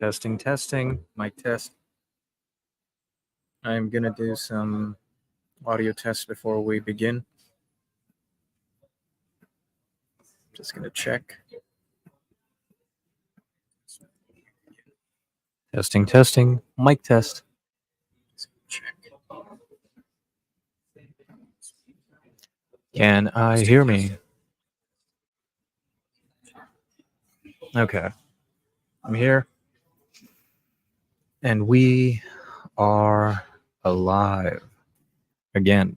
Testing, testing. Mic test. I'm gonna do some audio tests before we begin. Just gonna check. Testing, testing. Mic test. Check. Can I hear me? Okay. I'm here. And we are alive again.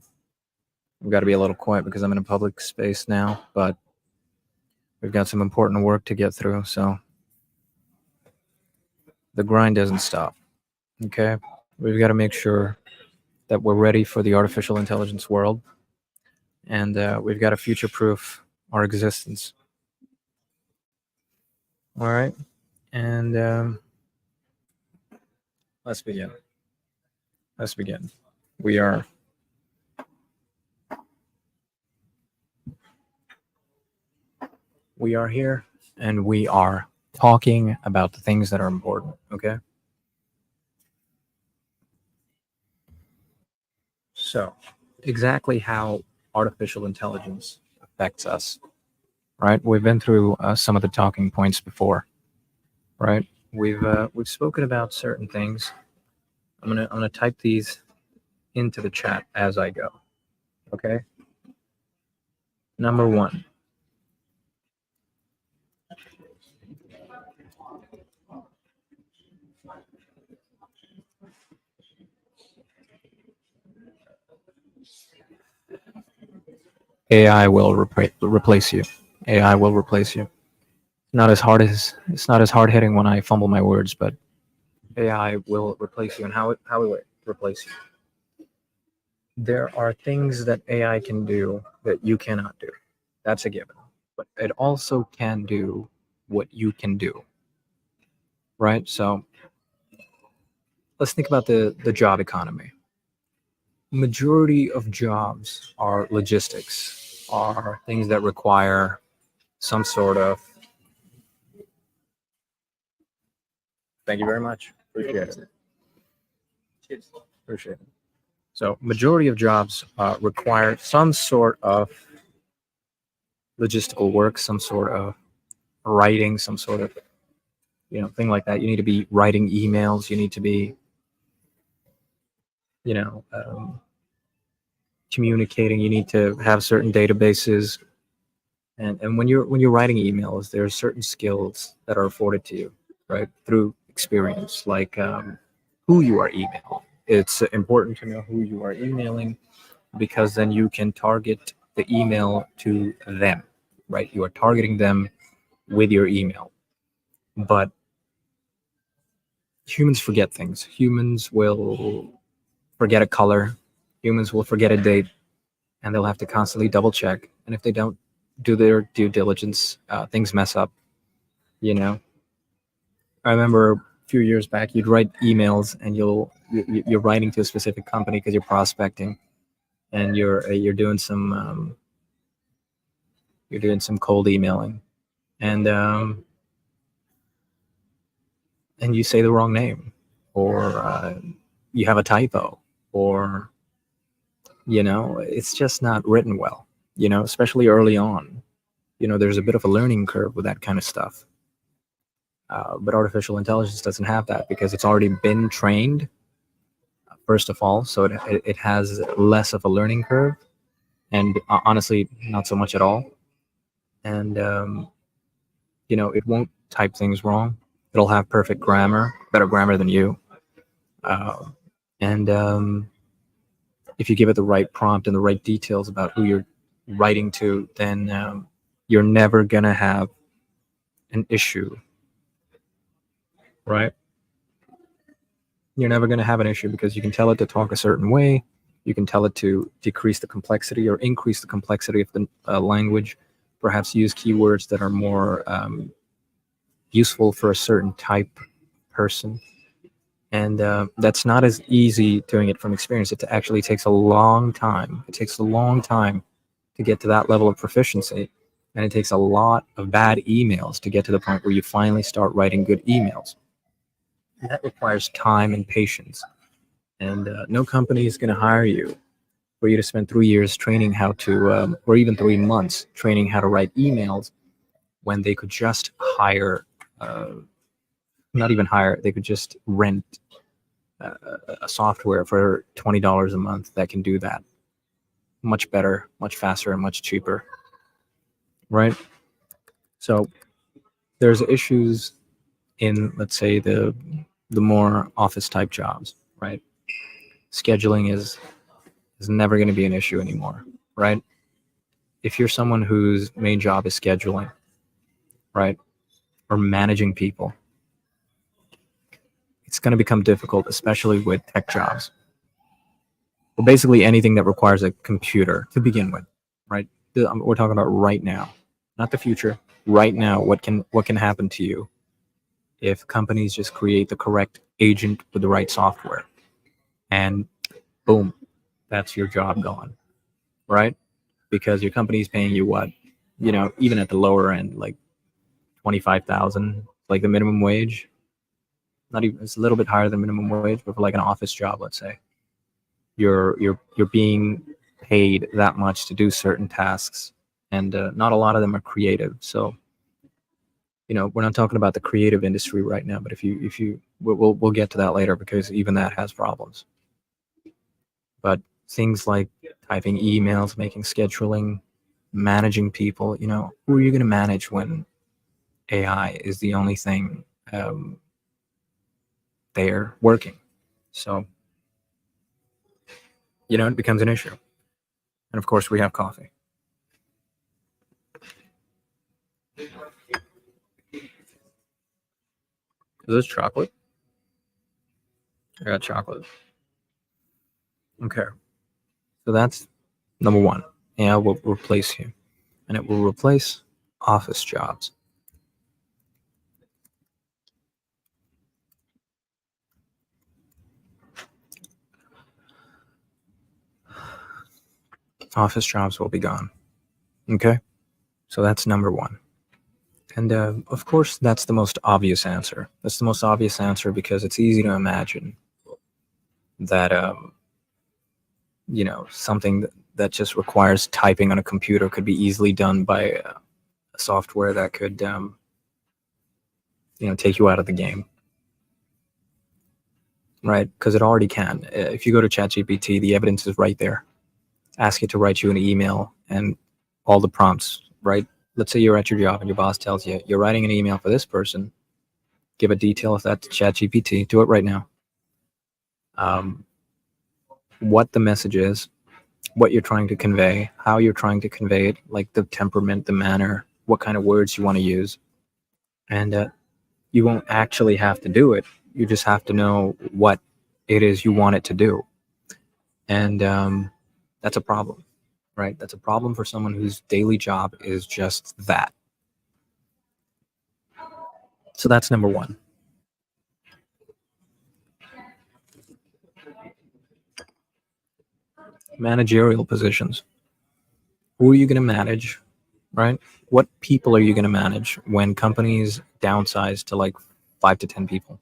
I've got to be a little quiet because I'm in a public space now, but we've got some important work to get through, so the grind doesn't stop. Okay? We've got to make sure that we're ready for the artificial intelligence world, and we've got to future-proof our existence. All right? And let's begin. Let's begin. We are here, and we are talking about the things that are important, okay? So, exactly how artificial intelligence affects us, right? We've been through some of the talking points before, right? We've spoken about certain things. I'm gonna type these into the chat as I go, okay? Number one. AI will replace you. AI will replace you. It's not as hard hitting when I fumble my words, but AI will replace you. And how will it replace you? There are things that AI can do that you cannot do. That's a given. But it also can do what you can do. Right? So let's think about the job economy. Majority of jobs are logistics, are things that require some sort of. Thank you very much. Appreciate it. Appreciate it. So majority of jobs require some sort of logistical work, some sort of writing, some sort of thing like that. You need to be writing emails. You need to be communicating. You need to have certain databases. And when you're writing emails, there are certain skills that are afforded to you, right, through experience, like who you are emailing. It's important to know who you are emailing, because then you can target the email to them, right? You are targeting them with your email. But humans forget things. Humans will forget a color. Humans will forget a date, and they'll have to constantly double check. And if they don't do their due diligence, things mess up. I remember a few years back, you'd write emails, and you're writing to a specific company because you're prospecting, and you're doing some cold emailing, and you say the wrong name, or you have a typo, or it's just not written well. Especially early on. There's a bit of a learning curve with that kind of stuff. But artificial intelligence doesn't have that because it's already been trained, first of all, so it has less of a learning curve, and honestly, not so much at all. And it won't type things wrong. It'll have perfect grammar, better grammar than you. And if you give it the right prompt and the right details about who you're writing to, then you're never gonna have an issue, right? You're never gonna have an issue because you can tell it to talk a certain way. You can tell it to decrease the complexity or increase the complexity of the language. Perhaps use keywords that are more useful for a certain type person. And that's not as easy doing it from experience. It actually takes a long time. It takes a long time to get to that level of proficiency. And it takes a lot of bad emails to get to the point where you finally start writing good emails. And that requires time and patience. And no company is going to hire you for you to spend 3 years training how to, or even 3 months training how to write emails, when they could just hire, not even hire, they could just rent uh, a software for $20 a month that can do that much better, much faster, and much cheaper, right? So there's issues in, let's say, the more office type jobs, right? Scheduling is never going to be an issue anymore, right? If you're someone whose main job is scheduling, right, or managing people, it's going to become difficult, especially with tech jobs. Well, basically anything that requires a computer to begin with, right? We're talking about right now, not the future. Right now, what can happen to you if companies just create the correct agent with the right software, and boom, that's your job gone, right? Because your company's paying you what, even at the lower end, like 25,000, like the minimum wage. Not even, it's a little bit higher than minimum wage, but for like an office job, let's say, you're being paid that much to do certain tasks, and not a lot of them are creative. So we're not talking about the creative industry right now, but if you we'll get to that later, because even that has problems. But things like typing emails, making scheduling, managing people, who are you going to manage when AI is the only thing there working? So it becomes an issue. And of course, we have coffee. Is this chocolate? I got chocolate. Okay. So that's number one. AI will replace you, and it will replace office jobs. Office jobs will be gone. Okay. So that's number one. And of course, that's the most obvious answer. That's the most obvious answer because it's easy to imagine that, something that just requires typing on a computer could be easily done by a software that could, take you out of the game, right? Because it already can. If you go to ChatGPT, the evidence is right there. Ask it to write you an email and all the prompts, right? Let's say you're at your job and your boss tells you you're writing an email for this person. Give a detail of that to ChatGPT. Do it right now. What the message is, what you're trying to convey, how you're trying to convey it, like the temperament, the manner, what kind of words you want to use. And you won't actually have to do it. You just have to know what it is you want it to do. And that's a problem, right? That's a problem for someone whose daily job is just that. So that's number one. Managerial positions. Who are you going to manage, right? What people are you going to manage when companies downsize to like 5 to 10 people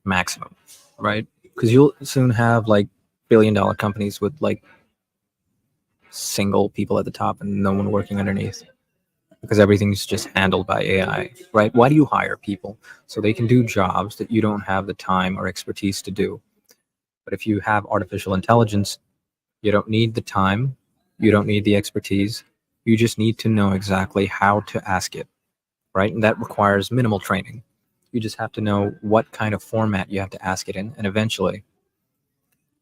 maximum, right? Because you'll soon have like billion-dollar companies with like single people at the top and no one working underneath, because everything's just handled by AI, right? Why do you hire people? So they can do jobs that you don't have the time or expertise to do. But if you have artificial intelligence, you don't need the time, you don't need the expertise. You just need to know exactly how to ask it, right? And that requires minimal training. You just have to know what kind of format you have to ask it in, and eventually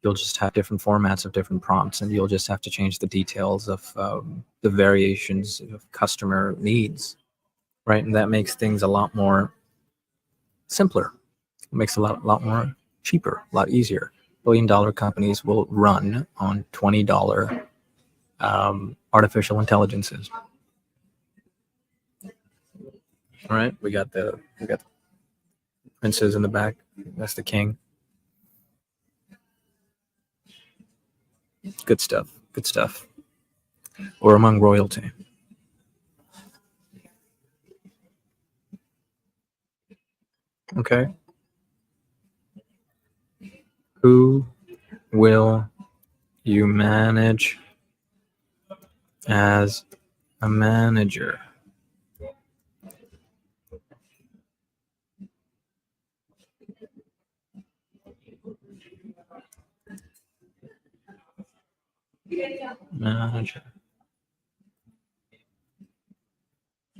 you'll just have different formats of different prompts, and you'll just have to change the details of the variations of customer needs, right? And that makes things a lot more simpler. It makes it a lot more cheaper, a lot easier. Billion-dollar companies will run on $20 artificial intelligences. All right, we got the princes in the back. That's the king. Good stuff. Good stuff. Or among royalty. Okay. Who will you manage as a manager? Manager.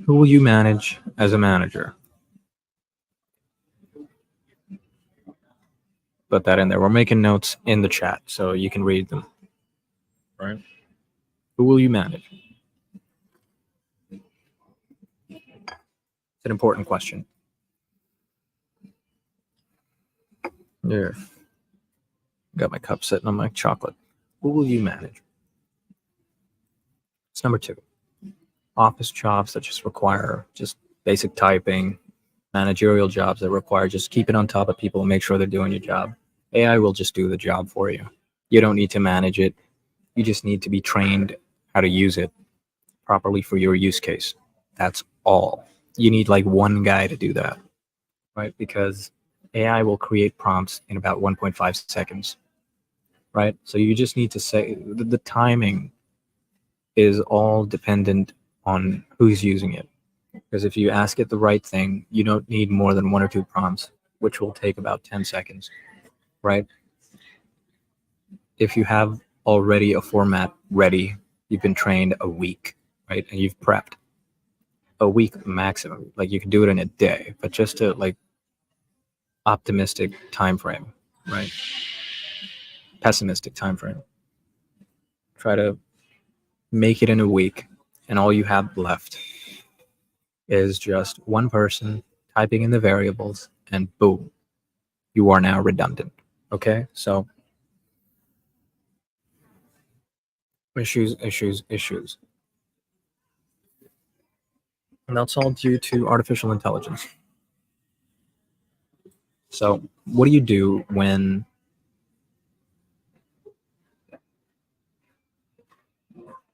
Who will you manage as a manager? Put that in there. We're making notes in the chat so you can read them. Right? Who will you manage? It's an important question. Here. Got my cup sitting on my chocolate. Who will you manage? It's number 2. Office jobs that just require just basic typing, managerial jobs that require just keeping on top of people and make sure they're doing your job. AI will just do the job for you. You don't need to manage it. You just need to be trained how to use it properly for your use case. That's all. You need like one guy to do that, right? Because AI will create prompts in about 1.5 seconds, right? So you just need to say the timing is all dependent on who's using it. Because if you ask it the right thing, you don't need more than 1 or 2 prompts, which will take about 10 seconds, right? If you have already a format ready, you've been trained a week, right? And you've prepped a week maximum. Like you can do it in a day, but just a like optimistic time frame, right? Pessimistic time frame. Try to make it in a week, and all you have left is just one person typing in the variables, and boom, you are now redundant. Okay, so issues. And that's all due to artificial intelligence. So, what do you do when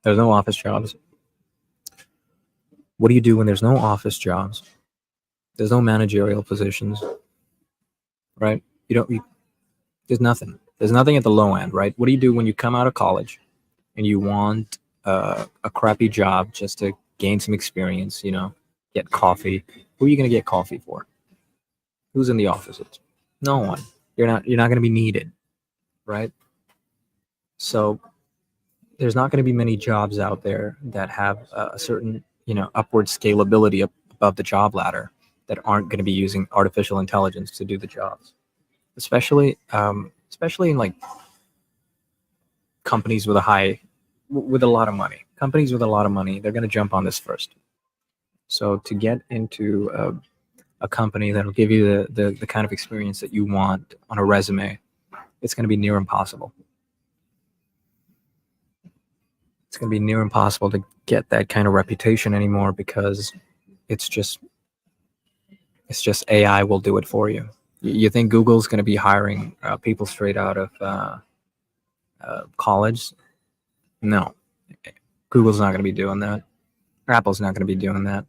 there's no office jobs? What do you do when there's no office jobs? There's no managerial positions, right? There's nothing. There's nothing at the low end, right? What do you do when you come out of college and you want a crappy job just to gain some experience, get coffee? Who are you going to get coffee for? Who's in the offices? No one. You're not going to be needed, right? So there's not going to be many jobs out there that have a certain, upward scalability above the job ladder that aren't going to be using artificial intelligence to do the jobs, especially in like companies with with a lot of money. Companies with a lot of money, they're going to jump on this first. So to get into a company that'll give you the kind of experience that you want on a resume, it's going to be near impossible. It's going to be near impossible to get that kind of reputation anymore because it's just AI will do it for you. You think Google's going to be hiring people straight out of college? No, Google's not going to be doing that. Apple's not going to be doing that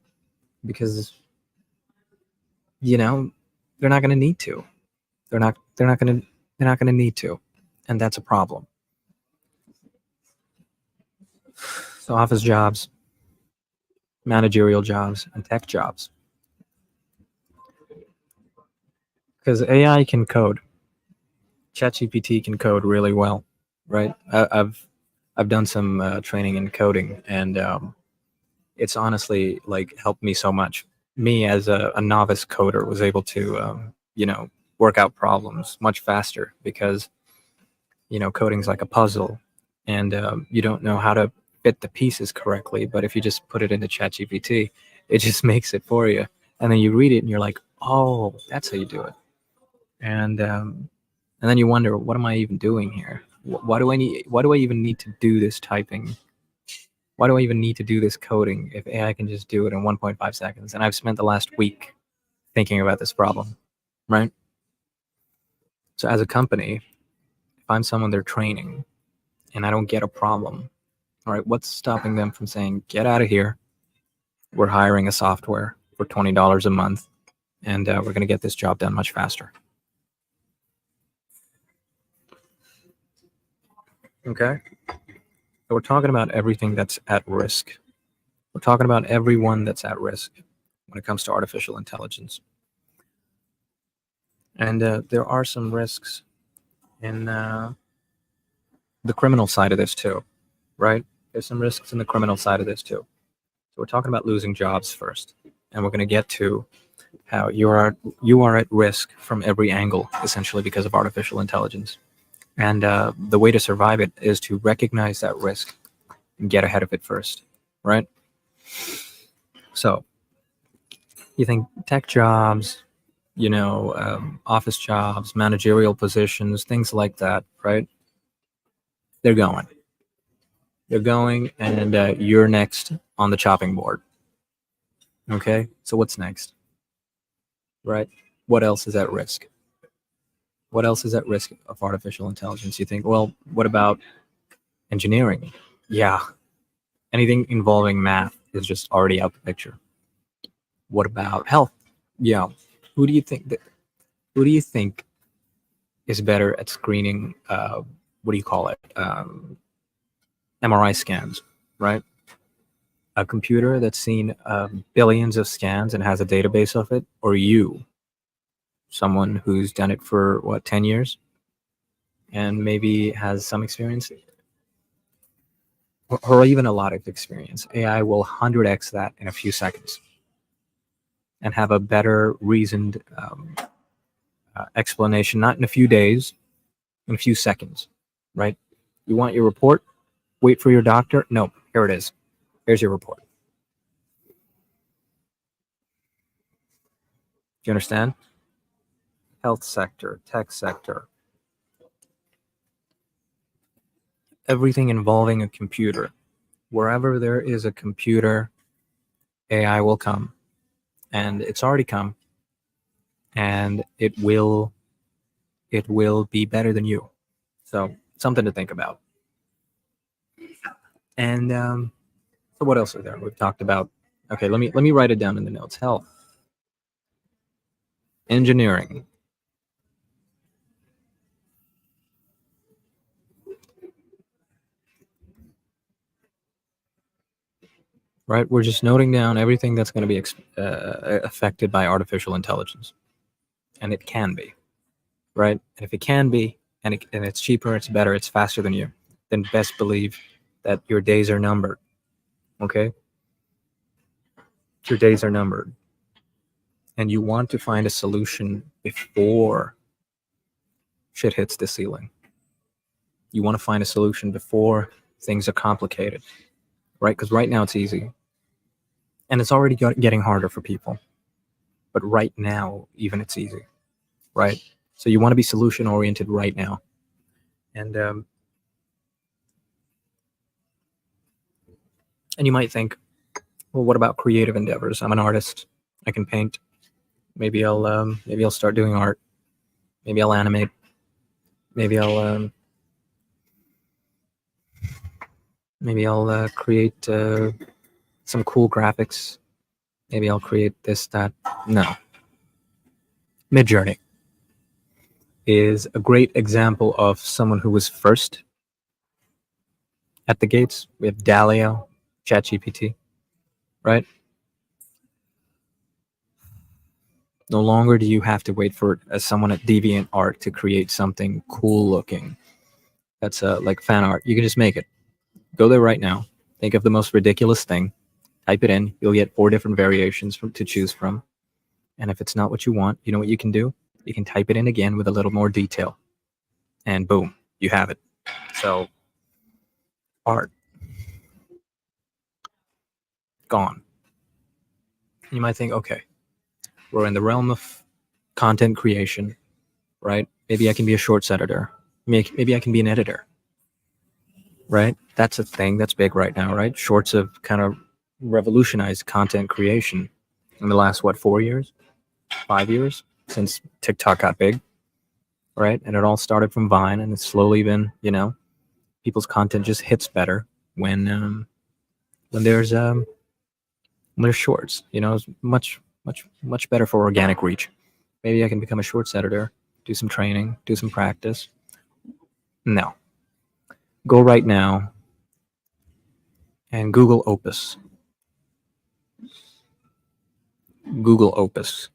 because they're not going to need to. They're not going to need to, and that's a problem. So office jobs, managerial jobs, and tech jobs. Because AI can code. ChatGPT can code really well, right? I've done some training in coding, and it's honestly like helped me so much. Me as a novice coder was able to work out problems much faster because coding's like a puzzle, and you don't know how to fit the pieces correctly. But if you just put it into ChatGPT, it just makes it for you, and then you read it and you're like, oh, that's how you do it. And then you wonder, what am I even doing here? Why do I even need to do this typing? Why do I even need to do this coding if AI can just do it in 1.5 seconds? And I've spent the last week thinking about this problem, right? So as a company, if I'm someone they're training and I don't get a problem, all right, what's stopping them from saying, get out of here? We're hiring a software for $20 a month. and we're going to get this job done much faster. Okay? So we're talking about everything that's at risk. We're talking about everyone that's at risk when it comes to artificial intelligence. And there are some risks in the criminal side of this too, right? There's some risks in the criminal side of this too. So we're talking about losing jobs first, and we're going to get to how you are at risk from every angle, essentially because of artificial intelligence. And the way to survive it is to recognize that risk and get ahead of it first, right? So you think tech jobs, office jobs, managerial positions, things like that, right? They're going. They're going, and you're next on the chopping board. Okay, so what's next, right? What else is at risk? What else is at risk of artificial intelligence? You think, well, what about engineering? Yeah, anything involving math is just already out the picture. What about health? Yeah, who do you think that? Who do you think is better at screening? What do you call it? MRI scans, right? A computer that's seen billions of scans and has a database of it, or you, someone who's done it for what, 10 years and maybe has some experience, or even a lot of experience. AI will 100x that in a few seconds and have a better reasoned explanation, not in a few days, in a few seconds, right? You want your report? Wait for your doctor? No, here it is. Here's your report. Do you understand? Health sector, tech sector, everything involving a computer. Wherever there is a computer, AI will come, and it's already come, and it will be better than you. So something to think about. And so what else is there? We've talked about. Okay, let me write it down in the notes. Health, engineering, right? We're just noting down everything that's going to be affected by artificial intelligence, and it can be, right? And if it can be, and it's cheaper, it's better, it's faster than you, then best believe that your days are numbered. Okay, your days are numbered, and you want to find a solution before shit hits the ceiling. You want to find a solution before things are complicated, right? Because right now it's easy, and it's already getting harder for people. But right now, even it's easy, right? So you want to be solution oriented right now, and you might think, well, what about creative endeavors? I'm an artist. I can paint. Maybe I'll start doing art. Maybe I'll animate. Maybe I'll create some cool graphics. Maybe I'll create this, that. No. Midjourney is a great example of someone who was first at the gates. We have Dalio, ChatGPT, right? No longer do you have to wait for someone at DeviantArt to create something cool looking. That's like fan art. You can just make it. Go there right now. Think of the most ridiculous thing. Type it in. You'll get 4 different variations to choose from. And if it's not what you want, you know what you can do? You can type it in again with a little more detail. And boom, you have it. So, art. Gone. You might think, okay, we're in the realm of content creation, right? Maybe I can be a shorts editor. Maybe I can be an editor, right? That's a thing that's big right now, right? Shorts have kind of revolutionized content creation in the last, 4 years, 5 years since TikTok got big, right? And it all started from Vine, and it's slowly been, people's content just hits better when there's shorts. It's much Much better for organic reach. Maybe I can become a shorts editor, do some training, do some practice. No. Go right now and Google Opus. Google Opus.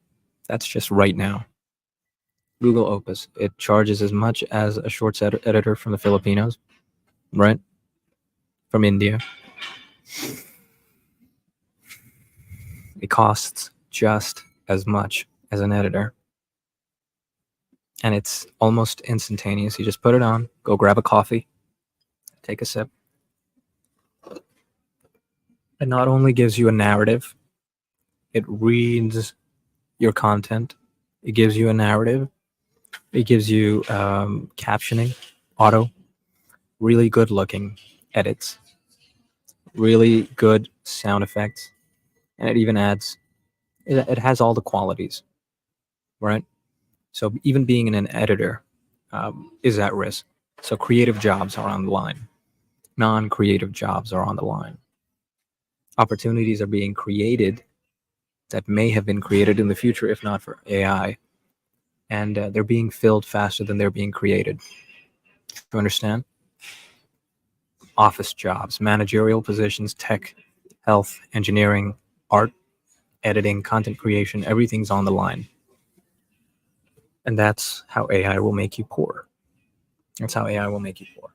That's just right now. Google Opus. It charges as much as a shorts editor from the Filipinos, right? From India. It costs just as much as an editor. And it's almost instantaneous. You just put it on, go grab a coffee, take a sip. It not only gives you a narrative, it reads your content. It gives you a narrative. It gives you captioning, auto, really good looking edits, really good sound effects, and it even adds, it has all the qualities, right? So even being an editor is at risk. So creative jobs are on the line. Non-creative jobs are on the line. Opportunities are being created that may have been created in the future if not for AI. And they're being filled faster than they're being created. You understand? Office jobs, managerial positions, tech, health, engineering, art, editing, content creation, everything's on the line. And that's how AI will make you poor. That's how AI will make you poor.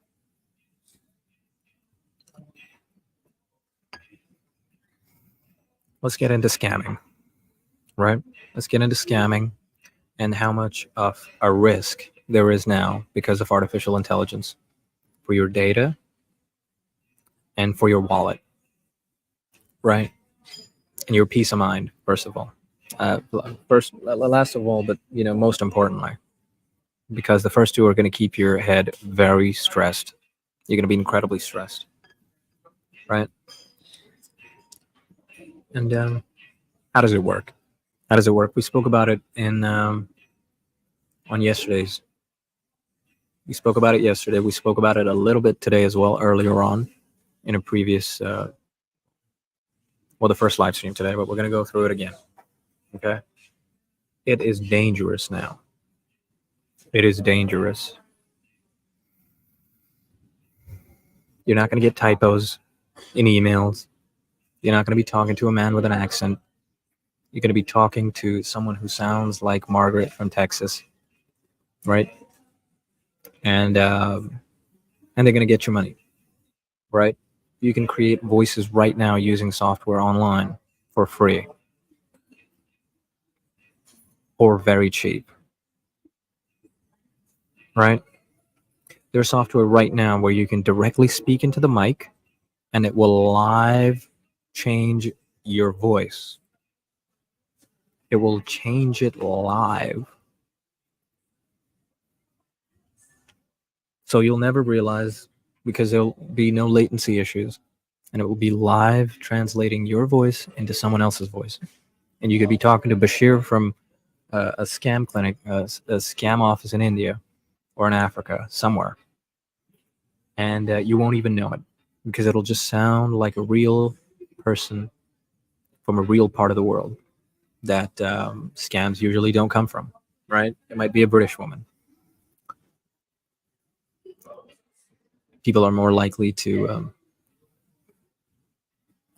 Let's get into scamming, right? Let's get into scamming and how much of a risk there is now because of artificial intelligence for your data and for your wallet, right? And your peace of mind, first of all. Last of all, but most importantly, because the first two are going to keep your head very stressed. You're going to be incredibly stressed, right? And how does it work? How does it work? We spoke about it in on yesterday's. We spoke about it yesterday. We spoke about it a little bit today as well, earlier on, in a previous, the first live stream today. But we're going to go through it again. Okay. It is dangerous now. It is dangerous. You're not going to get typos in emails. You're not going to be talking to a man with an accent. You're going to be talking to someone who sounds like Margaret from Texas, right? And they're going to get your money, right? You can create voices right now using software online for free or very cheap, right? There's software right now where you can directly speak into the mic and it will live change your voice. It will change it live. So you'll never realize because there'll be no latency issues and it will be live translating your voice into someone else's voice. And you could be talking to Bashir from a scam clinic, a scam office in India or in Africa, somewhere. And you won't even know it because it'll just sound like a real person from a real part of the world that scams usually don't come from, right? It might be a British woman. People are more likely to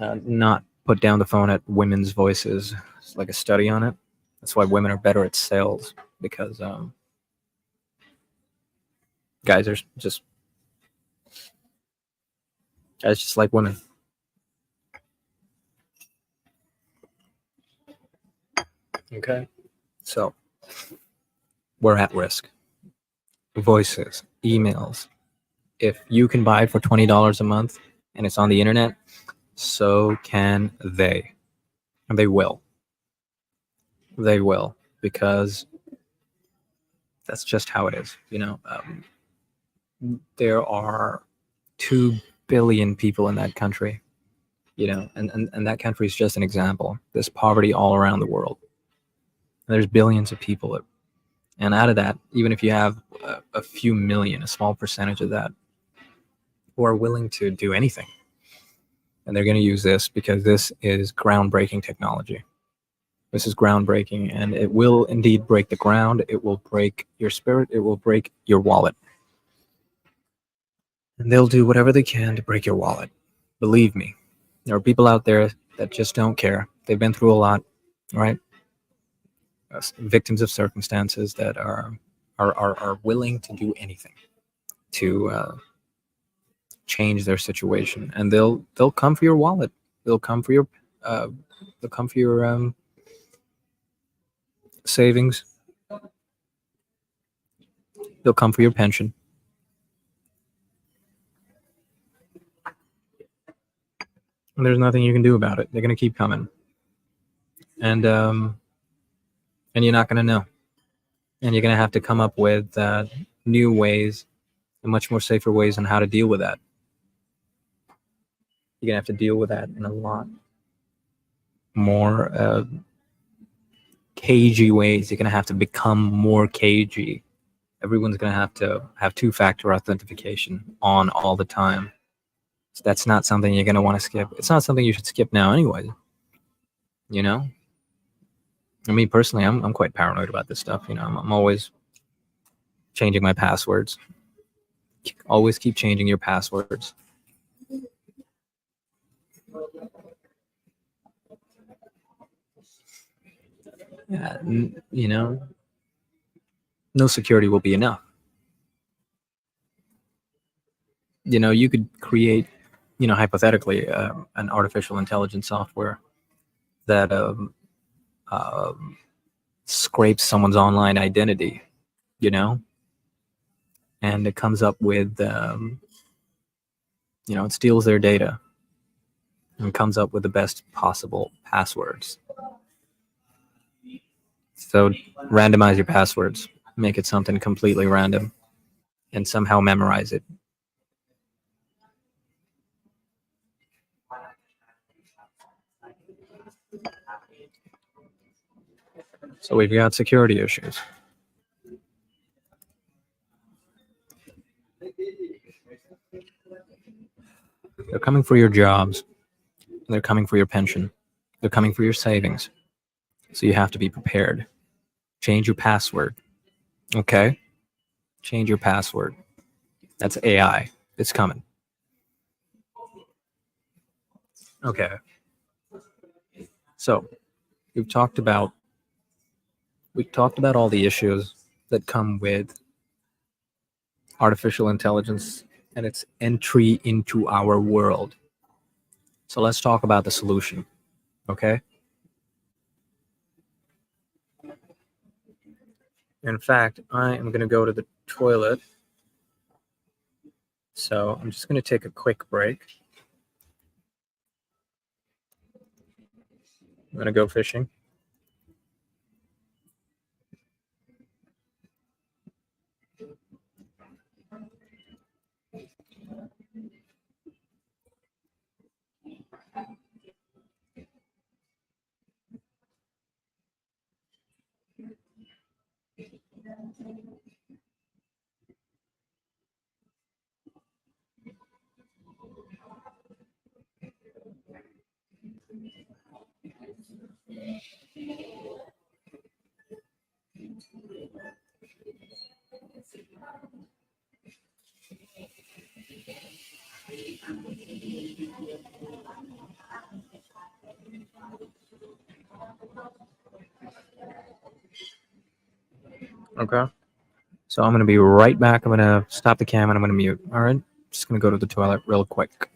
not put down the phone at women's voices. It's like a study on it. That's why women are better at sales, because guys just like women. Okay, so we're at risk. Voices, emails. If you can buy it for $20 a month and it's on the internet, so can they. And they will. They will, because that's just how it is. There are 2 billion people in that country, and that country is just an example. There's poverty all around the world. There's billions of people. And out of that, even if you have a few million, a small percentage of that, who are willing to do anything, and they're going to use this because this is groundbreaking technology. This is groundbreaking, and it will indeed break the ground. It will break your spirit. It will break your wallet. And they'll do whatever they can to break your wallet. Believe me, there are people out there that just don't care. They've been through a lot, right? Victims of circumstances that are willing to do anything to change their situation, and they'll come for your wallet. They'll come for your uh, they'll come for your savings. They'll come for your pension. And there's nothing you can do about it. They're gonna keep coming, and and you're not gonna know. And you're gonna have to come up with new ways, and much more safer ways on how to deal with that. You're gonna have to deal with that in a lot more cagey ways. You're gonna have to become more cagey. Everyone's gonna have to have two-factor authentication on all the time. So that's not something you're gonna want to skip. It's not something you should skip now, anyway. You know, I mean, personally, I'm quite paranoid about this stuff. You know, I'm always changing my passwords. Always keep changing your passwords. Yeah, you know, no security will be enough. You know, you could create, you know, hypothetically, an artificial intelligence software that um, scrapes someone's online identity, you know, and it comes up with, you know, it steals their data and comes up with the best possible passwords. So randomize your passwords, make it something completely random, and somehow memorize it. So we've got security issues. They're coming for your jobs. They're coming for your pension. They're coming for your savings. So you have to be prepared. Change your password. Okay? Change your password. That's AI. It's coming. Okay. So we've talked about all the issues that come with artificial intelligence and its entry into our world. So let's talk about the solution. Okay? In fact, I am going to go to the toilet. So I'm just going to take a quick break. I'm going to go fishing. Okay. So I'm going to be right back. I'm going to stop the cam and I'm going to mute. All right. Just going to go to the toilet real quick.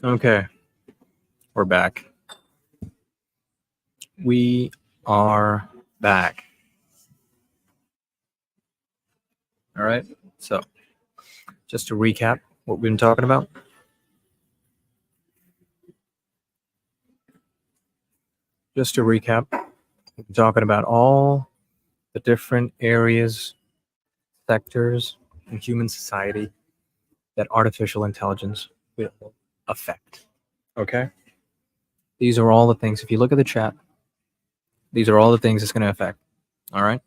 Okay, we're back. We are back. All right. So, just to recap what we've been talking about. Just to recap, we've been talking about all the different areas, sectors in human society that artificial intelligence will affect. Okay? These are all the things. If you look at the chat, these are all the things it's going to affect. All right?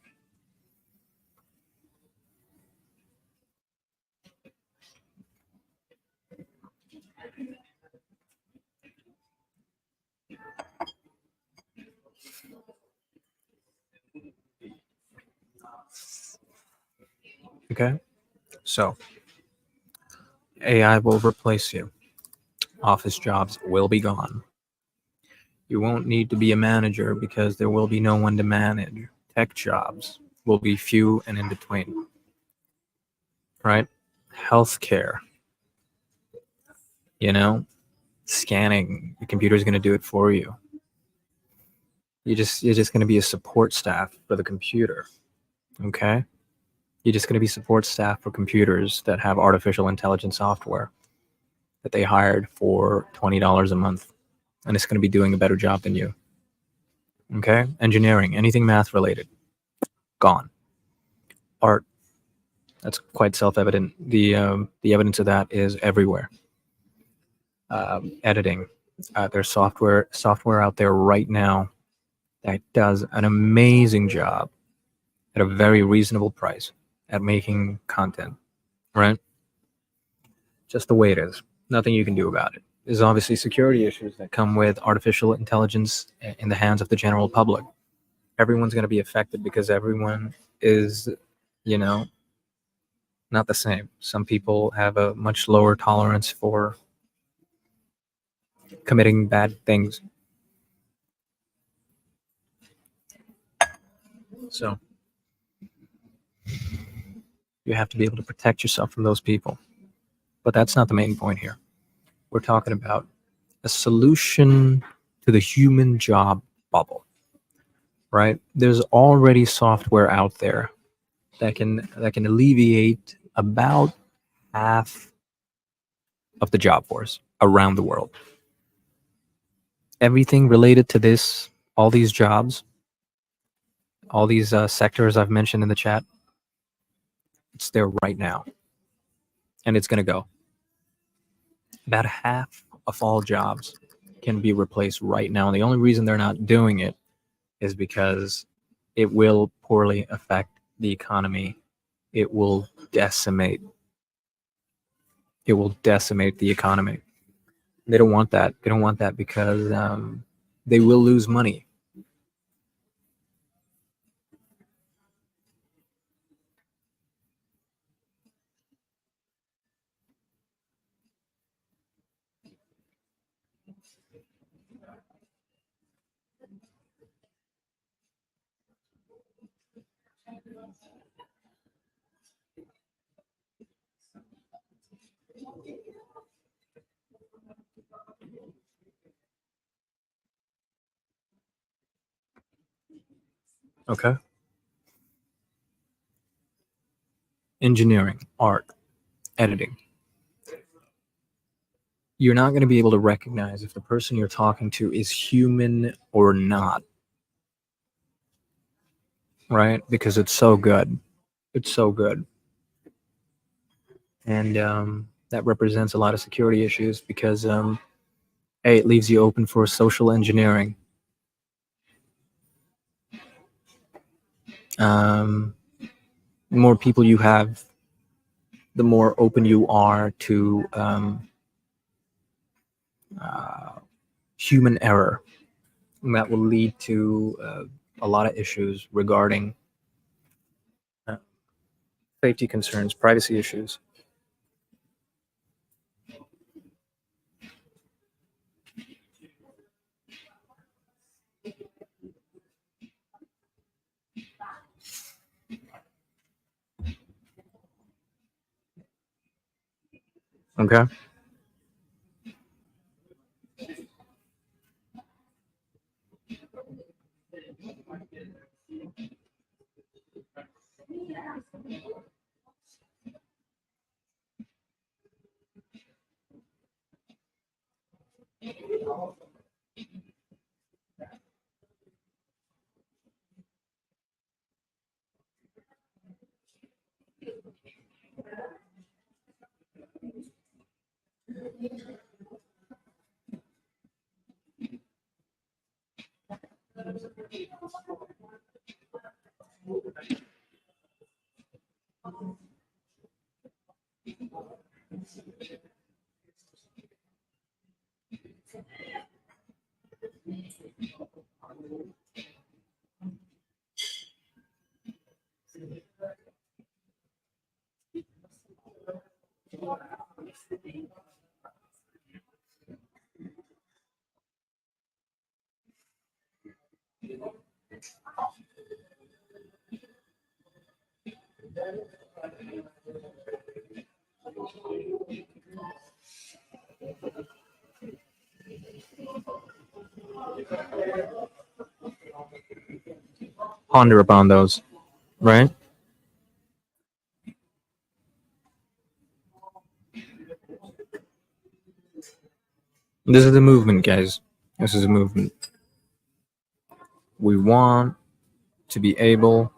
Okay? So, AI will replace you. Office jobs will be gone. You won't need to be a manager because there will be no one to manage. Tech jobs will be few and in between. Right? Healthcare, you know, scanning. The computer's going to do it for you. You're just going to be a support staff for the computer. Okay? You're just going to be support staff for computers that have artificial intelligence software that they hired for $20 a month, and it's going to be doing a better job than you. Okay? Engineering, anything math related, gone. Art, that's quite self-evident. The evidence of that is everywhere. Editing, there's software out there right now that does an amazing job at a very reasonable price at making content, right? Just the way it is. Nothing you can do about it. There's obviously security issues that come with artificial intelligence in the hands of the general public. Everyone's going to be affected because everyone is, you know, not the same. Some people have a much lower tolerance for committing bad things. So you have to be able to protect yourself from those people. But that's not the main point here. We're talking about a solution to the human job bubble, right? There's already software out there that can alleviate about half of the job force around the world. Everything related to this, all these jobs, all these sectors I've mentioned in the chat, it's there right now, and it's going to go. About half of all jobs can be replaced right now. And the only reason they're not doing it is because it will poorly affect the economy. It will decimate. It will decimate the economy. They don't want that. They don't want that because they will lose money. Okay. Engineering, art, editing. You're not going to be able to recognize if the person you're talking to is human or not, right? Because it's so good. It's so good. And that represents a lot of security issues because, A, it leaves you open for social engineering. The more people you have, the more open you are to human error. And that will lead to a lot of issues regarding safety concerns, privacy issues. Okay. Ponder upon those, right? This is a movement, guys. This is a movement. We want to be able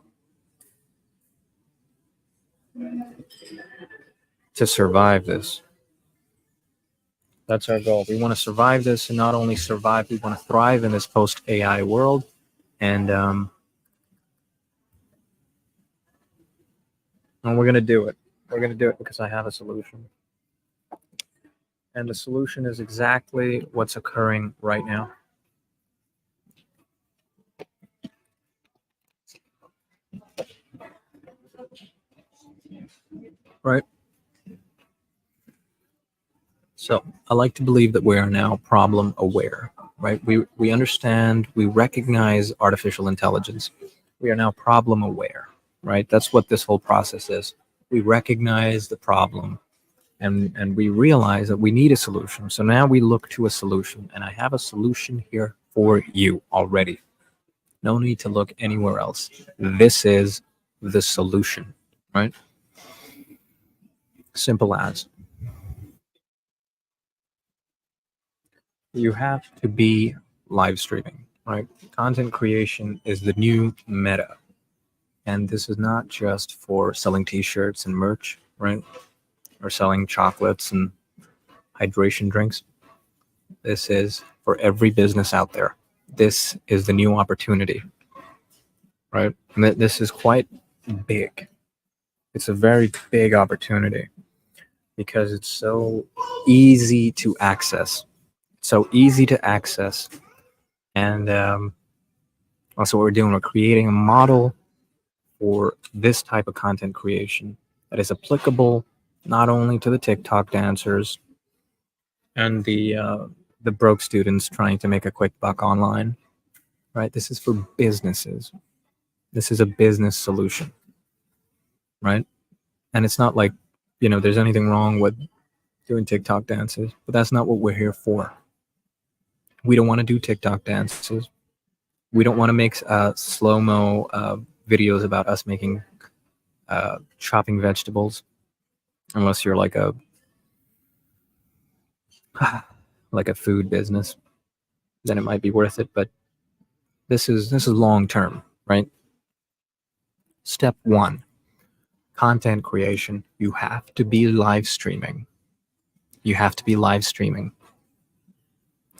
to survive this. That's our goal. We want to survive this, and not only survive, we want to thrive in this post AI world. And we're going to do it. We're going to do it because I have a solution. And the solution is exactly what's occurring right now. Right? So I like to believe that we are now problem aware, right? We understand, we recognize artificial intelligence. We are now problem aware, right? That's what this whole process is. We recognize the problem, and we realize that we need a solution. So now we look to a solution, and I have a solution here for you already. No need to look anywhere else. This is the solution, right? Simple as. You have to be live streaming, right? Content creation is the new meta. And this is not just for selling t-shirts and merch, right? Or selling chocolates and hydration drinks. This is for every business out there. This is the new opportunity, right? And this is quite big. It's a very big opportunity because it's so easy to access. So easy to access. And also, what we're doing, we're creating a model for this type of content creation that is applicable not only to the TikTok dancers and the broke students trying to make a quick buck online, right? This is for businesses. This is a business solution, right? And it's not like, there's anything wrong with doing TikTok dances, but that's not what we're here for. We don't want to do TikTok dances. We don't want to make slow-mo videos about us making chopping vegetables, unless you're like a food business. Then it might be worth it. But this is long term, right? Step one, content creation. You have to be live streaming. You have to be live streaming.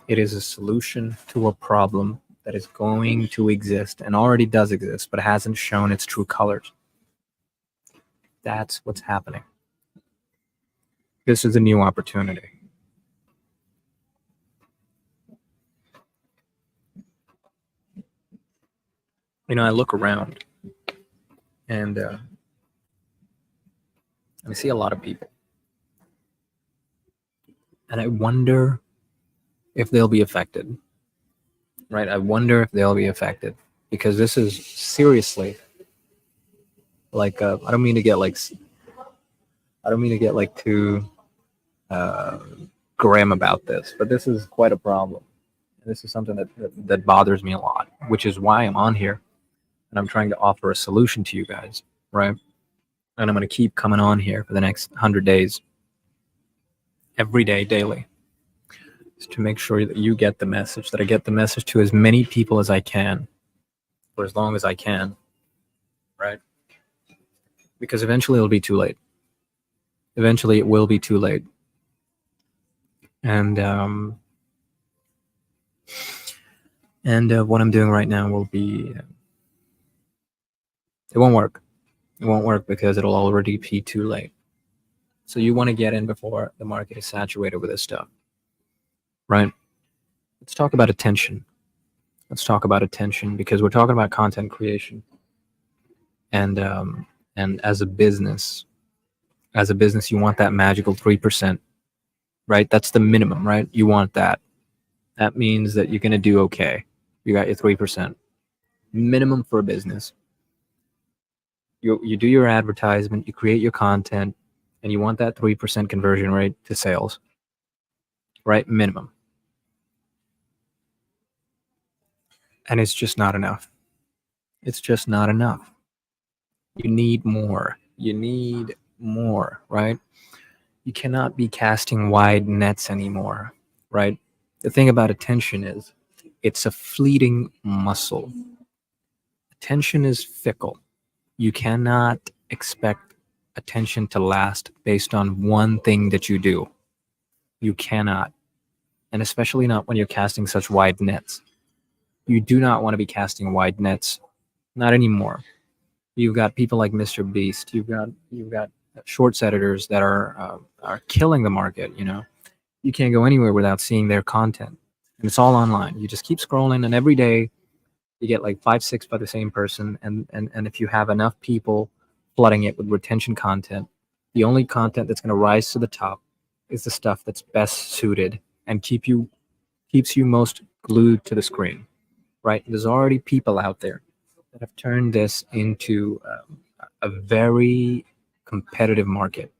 It is a solution to a problem that is going to exist and already does exist, but hasn't shown its true colors. That's what's happening. This is a new opportunity. I look around and I see a lot of people. And I wonder if they'll be affected. Right? I wonder if they'll be affected. Because this is seriously like I don't mean to get like too uh, grim about this, but this is quite a problem. This is something that bothers me a lot, which is why I'm on here and I'm trying to offer a solution to you guys, right? And I'm going to keep coming on here for the next 100 days, every day, daily, to make sure that you get the message, that I get the message to as many people as I can for as long as I can, right? Because eventually it'll be too late. Eventually it will be too late. And what I'm doing right now will be, it won't work. It won't work because it'll already be too late. So you want to get in before the market is saturated with this stuff, right? Let's talk about attention. Let's talk about attention because we're talking about content creation. And as a business, you want that magical 3%, right? That's the minimum, right? You want that. That means that you're going to do okay. You got your 3% minimum for a business. You do your advertisement, you create your content, and you want that 3% conversion rate to sales, right? Minimum. And it's just not enough. It's just not enough. You need more. You need more, right? You cannot be casting wide nets anymore, right? The thing about attention is it's a fleeting muscle. Attention is fickle. You cannot expect attention to last based on one thing that you do. You cannot. And especially not when you're casting such wide nets. You do not want to be casting wide nets. Not anymore. You've got people like Mr. Beast. You've got shorts editors that are killing the market. You know, you can't go anywhere without seeing their content, and it's all online. You just keep scrolling, and every day you get like 5, 6 by the same person. And if you have enough people flooding it with retention content, the only content that's going to rise to the top is the stuff that's best suited and keeps you most glued to the screen. Right? There's already people out there that have turned this into a very competitive market.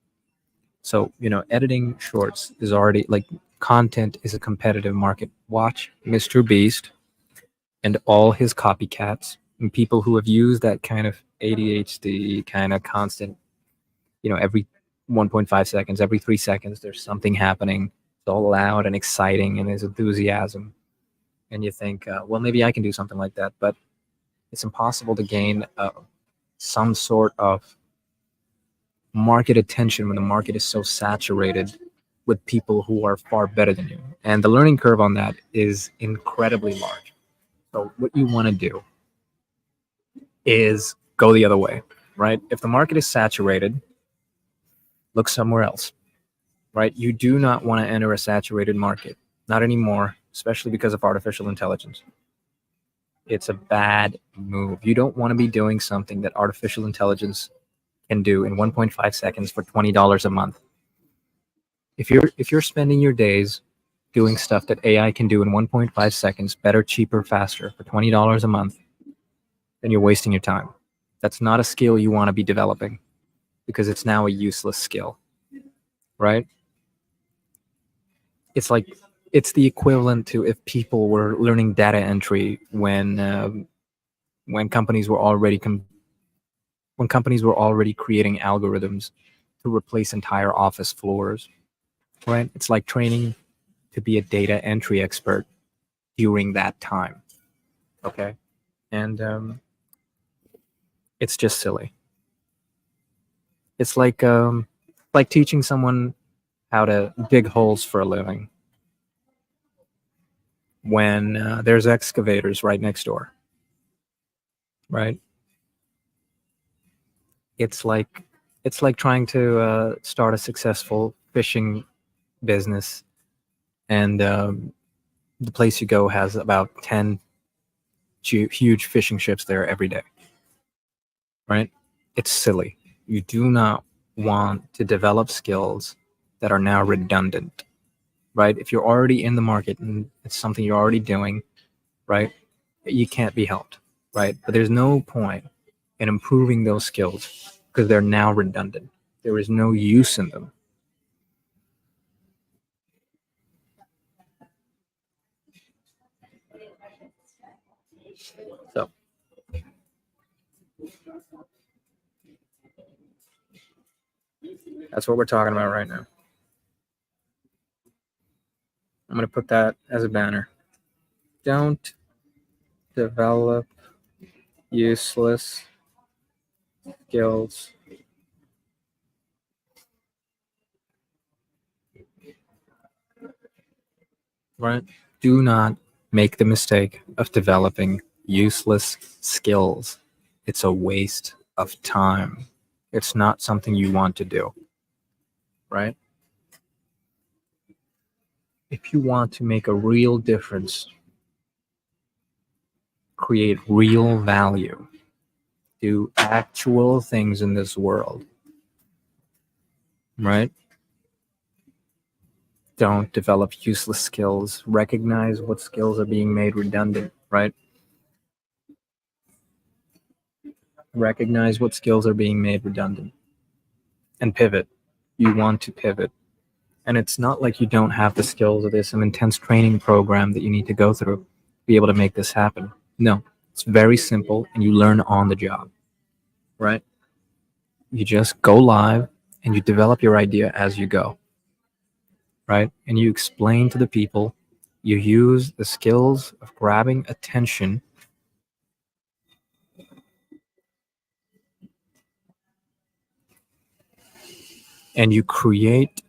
So, you know, editing shorts is already like content is a competitive market. Watch Mr. Beast and all his copycats and people who have used that kind of ADHD kind of constant, you know, every 1.5 seconds, every 3 seconds, there's something happening. It's all loud and exciting and there's enthusiasm. And you think, well, maybe I can do something like that. But it's impossible to gain some sort of market attention when the market is so saturated with people who are far better than you. And the learning curve on that is incredibly large. So what you want to do is go the other way, right? If the market is saturated, look somewhere else, right? You do not want to enter a saturated market, not anymore, especially because of artificial intelligence. It's a bad move. You don't want to be doing something that artificial intelligence can do in 1.5 seconds for $20 a month. If you're spending your days doing stuff that AI can do in 1.5 seconds, better, cheaper, faster, for $20 a month, then you're wasting your time. That's not a skill you want to be developing because it's now a useless skill, right? It's the equivalent to if people were learning data entry when companies were already creating algorithms to replace entire office floors, right? It's like training to be a data entry expert during that time, okay? And it's just silly. It's like teaching someone how to dig holes for a living when there's excavators right next door, right? It's like trying to start a successful fishing business, and the place you go has about 10 huge fishing ships there every day, right? It's silly. You do not want to develop skills that are now redundant, right? If you're already in the market and it's something you're already doing, right, you can't be helped, right? But there's no point in improving those skills because they're now redundant. There is no use in them. So that's what we're talking about right now. I'm going to put that as a banner. Don't develop useless skills. Right? Do not make the mistake of developing useless skills. It's a waste of time. It's not something you want to do. Right? If you want to make a real difference, create real value, do actual things in this world, right? Don't develop useless skills. Recognize what skills are being made redundant, right? Recognize what skills are being made redundant and pivot. You want to pivot. And it's not like you don't have the skills or there's some intense training program that you need to go through to be able to make this happen. No, it's very simple and you learn on the job, right? You just go live and you develop your idea as you go, right? And you explain to the people, you use the skills of grabbing attention and you create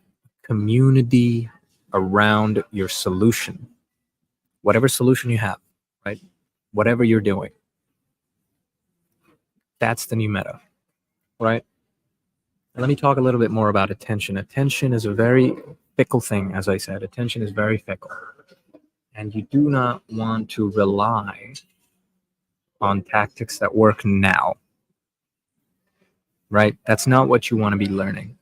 community around your solution, whatever solution you have, right? Whatever you're doing. That's the new meta, right? And let me talk a little bit more about attention. Attention is a very fickle thing, as I said. Attention is very fickle. And you do not want to rely on tactics that work now, right? That's not what you want to be learning.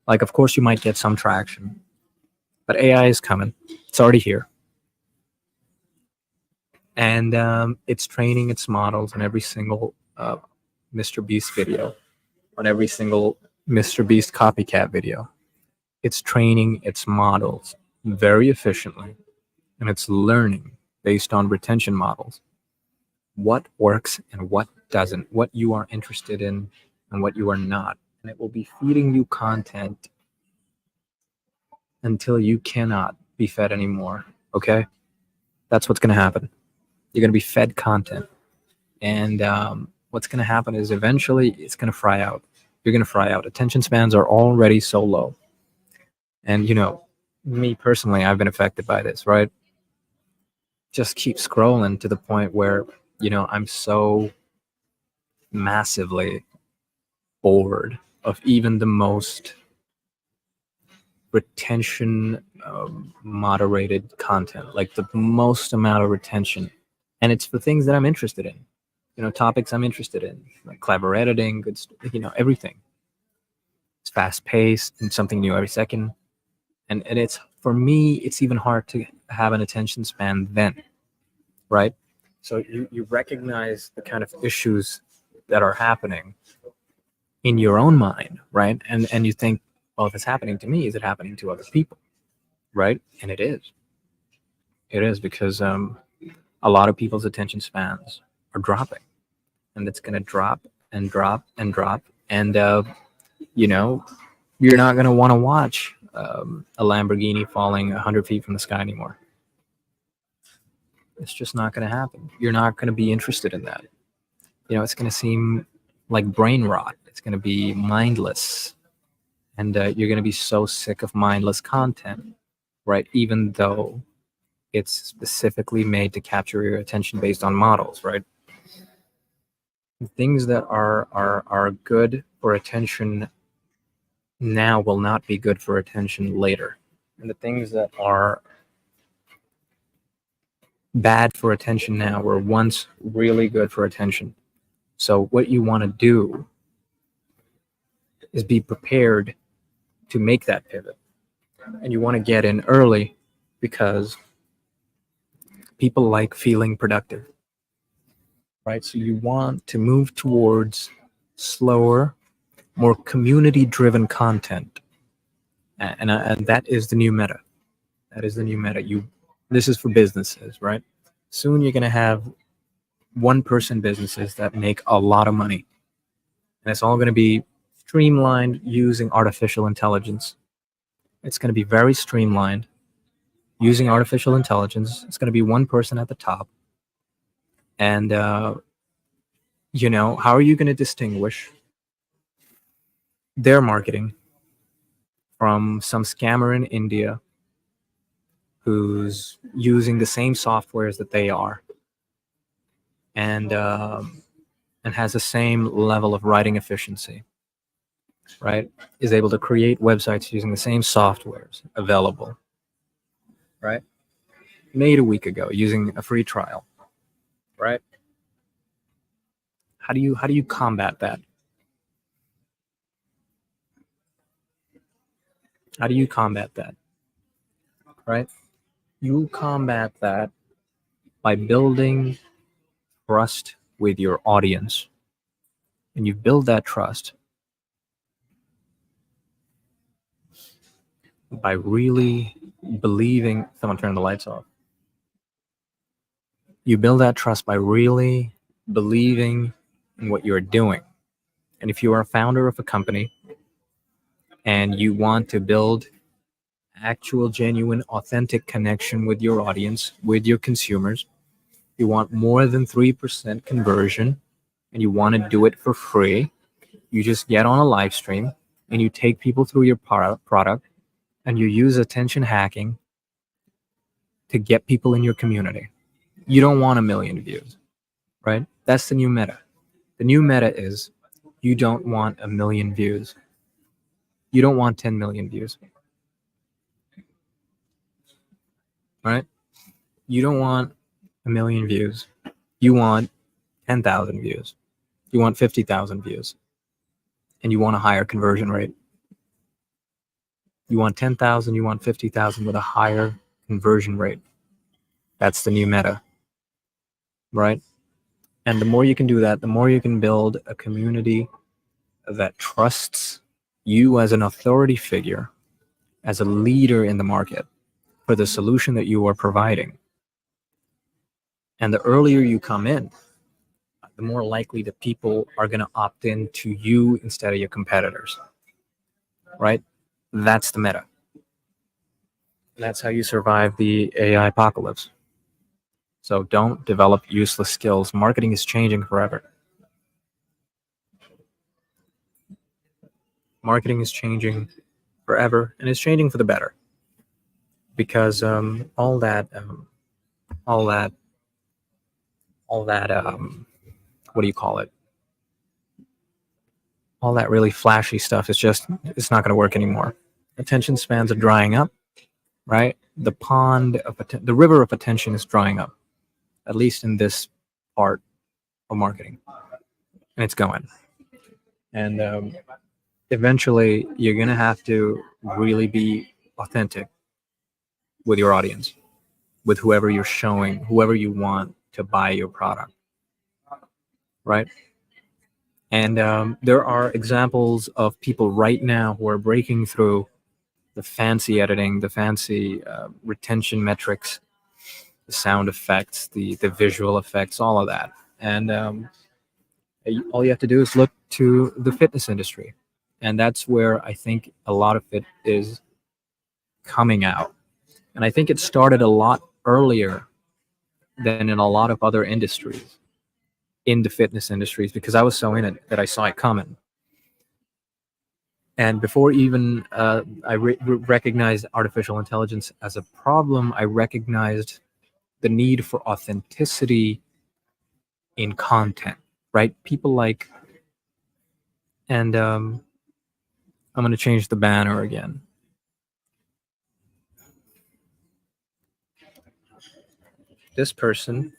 Like, of course, you might get some traction, but AI is coming. It's already here. And it's training its models on every single Mr. Beast video, on every single Mr. Beast copycat video. It's training its models very efficiently, and it's learning based on retention models what works and what doesn't, what you are interested in and what you are not. And it will be feeding you content until you cannot be fed anymore. Okay? That's what's going to happen. You're going to be fed content. And what's going to happen is eventually it's going to fry out. You're going to fry out. Attention spans are already so low. And, you know, me personally, I've been affected by this, right? Just keep scrolling to the point where, you know, I'm so massively bored of even the most retention moderated content, like the most amount of retention. And it's for things that I'm interested in, you know, topics I'm interested in, like clever editing, good, you know, everything. It's fast paced and something new every second. And it's, for me, it's even hard to have an attention span then, right? So you recognize the kind of issues that are happening in your own mind, right? And you think, well, if it's happening to me, is it happening to other people, right? And it is. It is, because a lot of people's attention spans are dropping, and it's going to drop and drop and drop, and you know, you're not going to want to watch a Lamborghini falling 100 feet from the sky anymore. It's just not going to happen. You're not going to be interested in that. You know, it's going to seem like brain rot. It's going to be mindless. And you're going to be so sick of mindless content, right? Even though it's specifically made to capture your attention based on models, right? Things that are good for attention now will not be good for attention later. And the things that are bad for attention now were once really good for attention. So what you want to do is be prepared to make that pivot. And you want to get in early, because people like feeling productive, right? So you want to move towards slower, more community-driven content. And that is the new meta. That is the new meta. This is for businesses, right? Soon you're going to have one-person businesses that make a lot of money. And it's all going to be streamlined using artificial intelligence. It's going to be very streamlined using artificial intelligence. It's going to be one person at the top. And, how are you going to distinguish their marketing from some scammer in India who's using the same softwares that they are and has the same level of writing efficiency, right? Is able to create websites using the same softwares available, right? Made a week ago using a free trial, right? How do you combat that? How do you combat that? Right? You combat that by building trust with your audience. And you build that trust by really believing. Someone turn the lights off. You build that trust by really believing in what you're doing. And if you are a founder of a company and you want to build actual, genuine, authentic connection with your audience, with your consumers, you want more than 3% conversion, and you want to do it for free, you just get on a live stream and you take people through your product and you use attention hacking to get people in your community. You don't want 1 million views, right? That's the new meta. The new meta is you don't want 1 million views. You don't want 10 million views, right? You don't want 1 million views. You want 10,000 views. You want 50,000 views. And you want a higher conversion rate. You want 10,000, you want 50,000 with a higher conversion rate. That's the new meta, right? And the more you can do that, the more you can build a community that trusts you as an authority figure, as a leader in the market for the solution that you are providing. And the earlier you come in, the more likely that people are going to opt in to you instead of your competitors, right? That's the meta. That's how you survive the AI apocalypse. So don't develop useless skills. Marketing is changing forever. Marketing is changing forever, and it's changing for the better. Because all that, what do you call it? All that really flashy stuff it's not going to work anymore. Attention spans are drying up, right? The the river of attention is drying up, at least in this part of marketing, and it's going. And eventually, you're going to have to really be authentic with your audience, with whoever you're showing, whoever you want to buy your product, right? And there are examples of people right now who are breaking through the fancy editing, the fancy retention metrics, the sound effects, the visual effects, all of that. And all you have to do is look to the fitness industry. And that's where I think a lot of it is coming out. And I think it started a lot earlier than in a lot of other industries, in the fitness industries, because I was so in it that I saw it coming. And before even I recognized artificial intelligence as a problem, I recognized the need for authenticity in content, right? People like, and I'm going to change the banner again. This person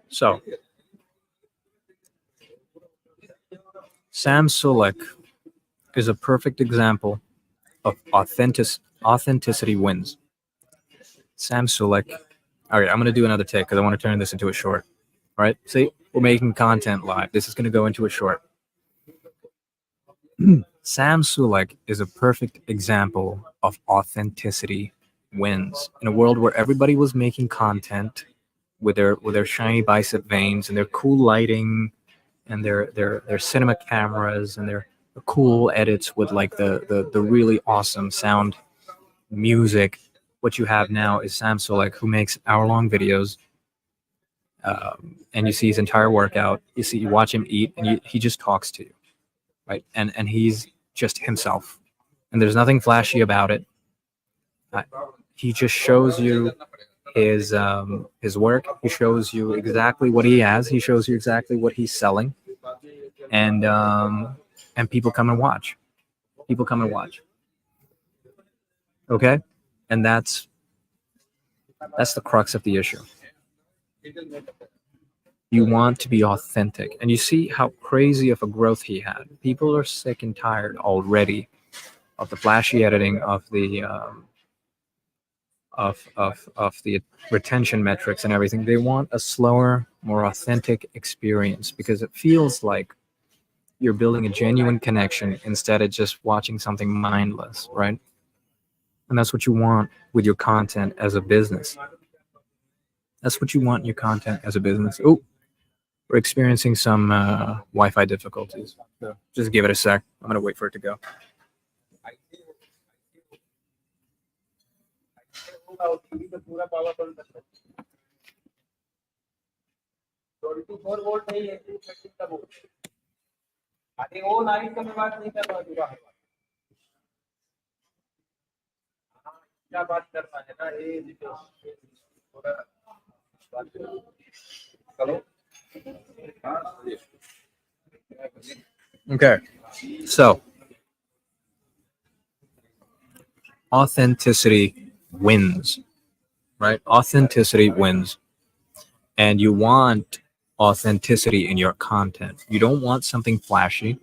so Sam Sulek is a perfect example of authenticity wins. Sam Sulek. All right, I'm gonna do another take because I want to turn this into a short. All right, see, we're making content live. This is gonna go into a short. Sam Sulek is a perfect example of authenticity wins in a world where everybody was making content with their shiny bicep veins and their cool lighting and their cinema cameras and their cool edits with like the really awesome sound music. What you have now is Sam Sulek, who makes hour-long videos, and you see his entire workout. You watch him eat, and he just talks to you, right? And he's just himself, and there's nothing flashy about it. Uh, he just shows you his work. He shows you exactly what he has. He shows you exactly what he's selling, and people come and watch. People come and watch. Okay, and that's the crux of the issue. You want to be authentic, and you see how crazy of a growth he had. People are sick and tired already of the flashy editing, of the retention metrics and everything. They want a slower, more authentic experience because it feels like you're building a genuine connection instead of just watching something mindless, right? And that's what you want with your content as a business. That's what you want in your content as a business. Oh, we're experiencing some Wi-Fi difficulties. So just give it a sec. I'm gonna wait for it to go. Okay, so authenticity wins, right? Authenticity wins, and you want authenticity in your content. You don't want something flashy.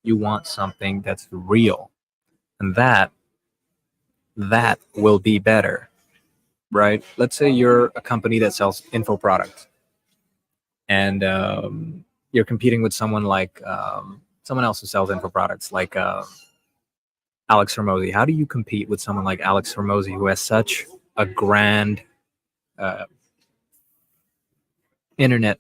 You want something that's real, and that will be better, right? Let's say you're a company that sells info products, and you're competing with someone like someone else who sells info products, like Alex Hormozy. How do you compete with someone like Alex Hormozy, who has such a grand uh, internet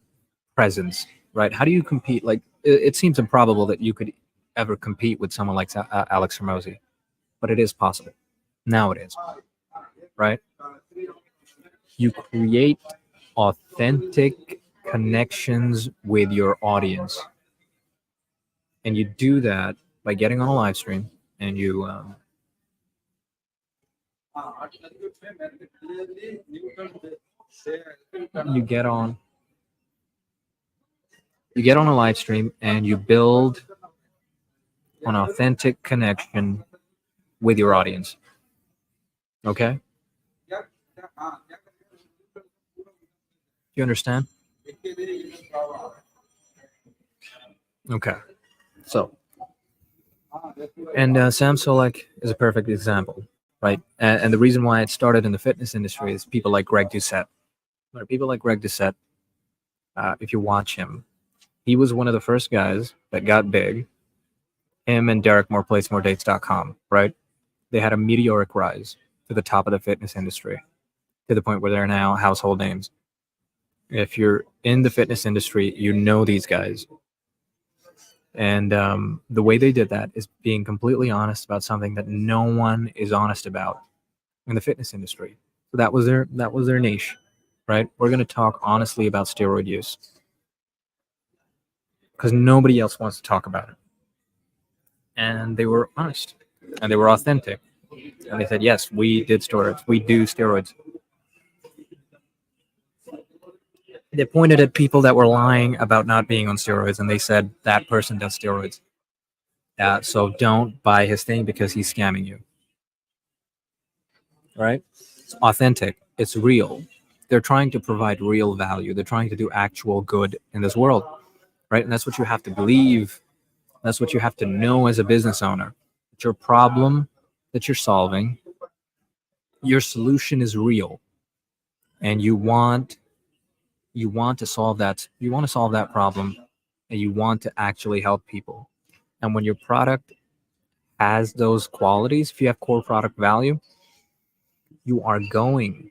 presence, right? How do you compete? Like, it seems improbable that you could ever compete with someone like Alex Hormozy, but it is possible. Now it is, right? You create authentic connections with your audience, and you do that by getting on a live stream, and you get on a live stream and you build an authentic connection with your audience. Okay? You understand? Okay. So, and Sam Solek is a perfect example, right? And the reason why it started in the fitness industry is people like Greg Doucette. Right? People like Greg Doucette, if you watch him, he was one of the first guys that got big. Him and Derek Moore, PlaceMoreDates.com, right? They had a meteoric rise to the top of the fitness industry, to the point where they're now household names. If you're in the fitness industry, you know these guys. And the way they did that is being completely honest about something that no one is honest about in the fitness industry. So that was their niche, right? We're going to talk honestly about steroid use because nobody else wants to talk about it. And they were honest and they were authentic. And they said, yes, we did steroids. We do steroids. They pointed at people that were lying about not being on steroids, and they said that person does steroids. So don't buy his thing because he's scamming you. Right? It's authentic. It's real. They're trying to provide real value. They're trying to do actual good in this world. Right? And that's what you have to believe. That's what you have to know as a business owner. That your problem that you're solving, your solution is real, and you want to solve that problem, and you want to actually help people. And when your product has those qualities, if you have core product value, you are going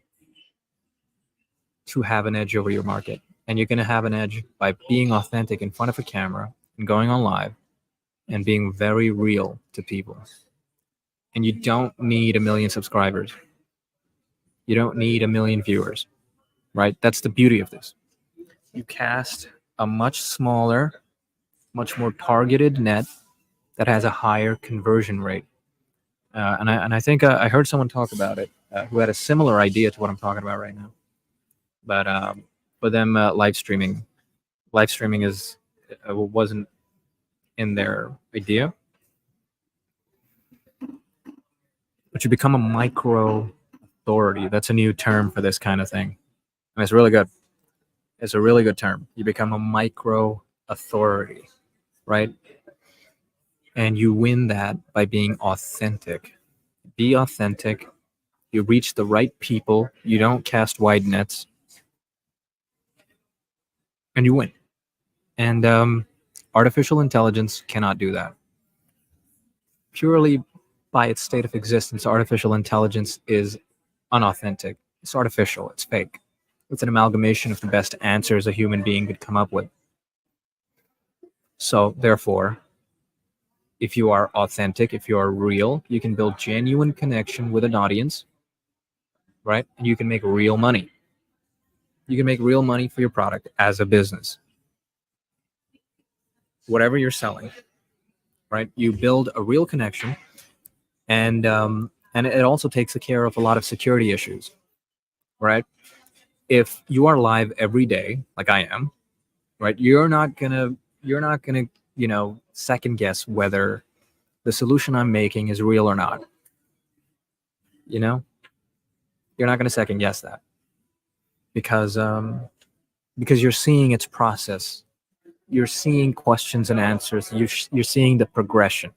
to have an edge over your market. And you're going to have an edge by being authentic in front of a camera and going on live and being very real to people. And you don't need a million subscribers. You don't need a million viewers, right? That's the beauty of this. You cast a much smaller, much more targeted net that has a higher conversion rate. And I think I heard someone talk about it who had a similar idea to what I'm talking about right now. But for them, live streaming wasn't in their idea. But you become a micro authority. That's a new term for this kind of thing, and it's really good. It's a really good term. You become a micro authority, right? And you win that by being authentic. Be authentic. You reach the right people. You don't cast wide nets, and you win. And artificial intelligence cannot do that. Purely by its state of existence, artificial intelligence is unauthentic. It's artificial. It's fake. It's an amalgamation of the best answers a human being could come up with. So, therefore, if you are authentic, if you are real, you can build genuine connection with an audience, right? And you can make real money. You can make real money for your product as a business. Whatever you're selling, right? You build a real connection, and it also takes care of a lot of security issues, right? If you are live every day, like I am, right? You're not gonna second guess whether the solution I'm making is real or not. You know, you're not gonna second guess that because you're seeing its process. You're seeing questions and answers. You're seeing the progression,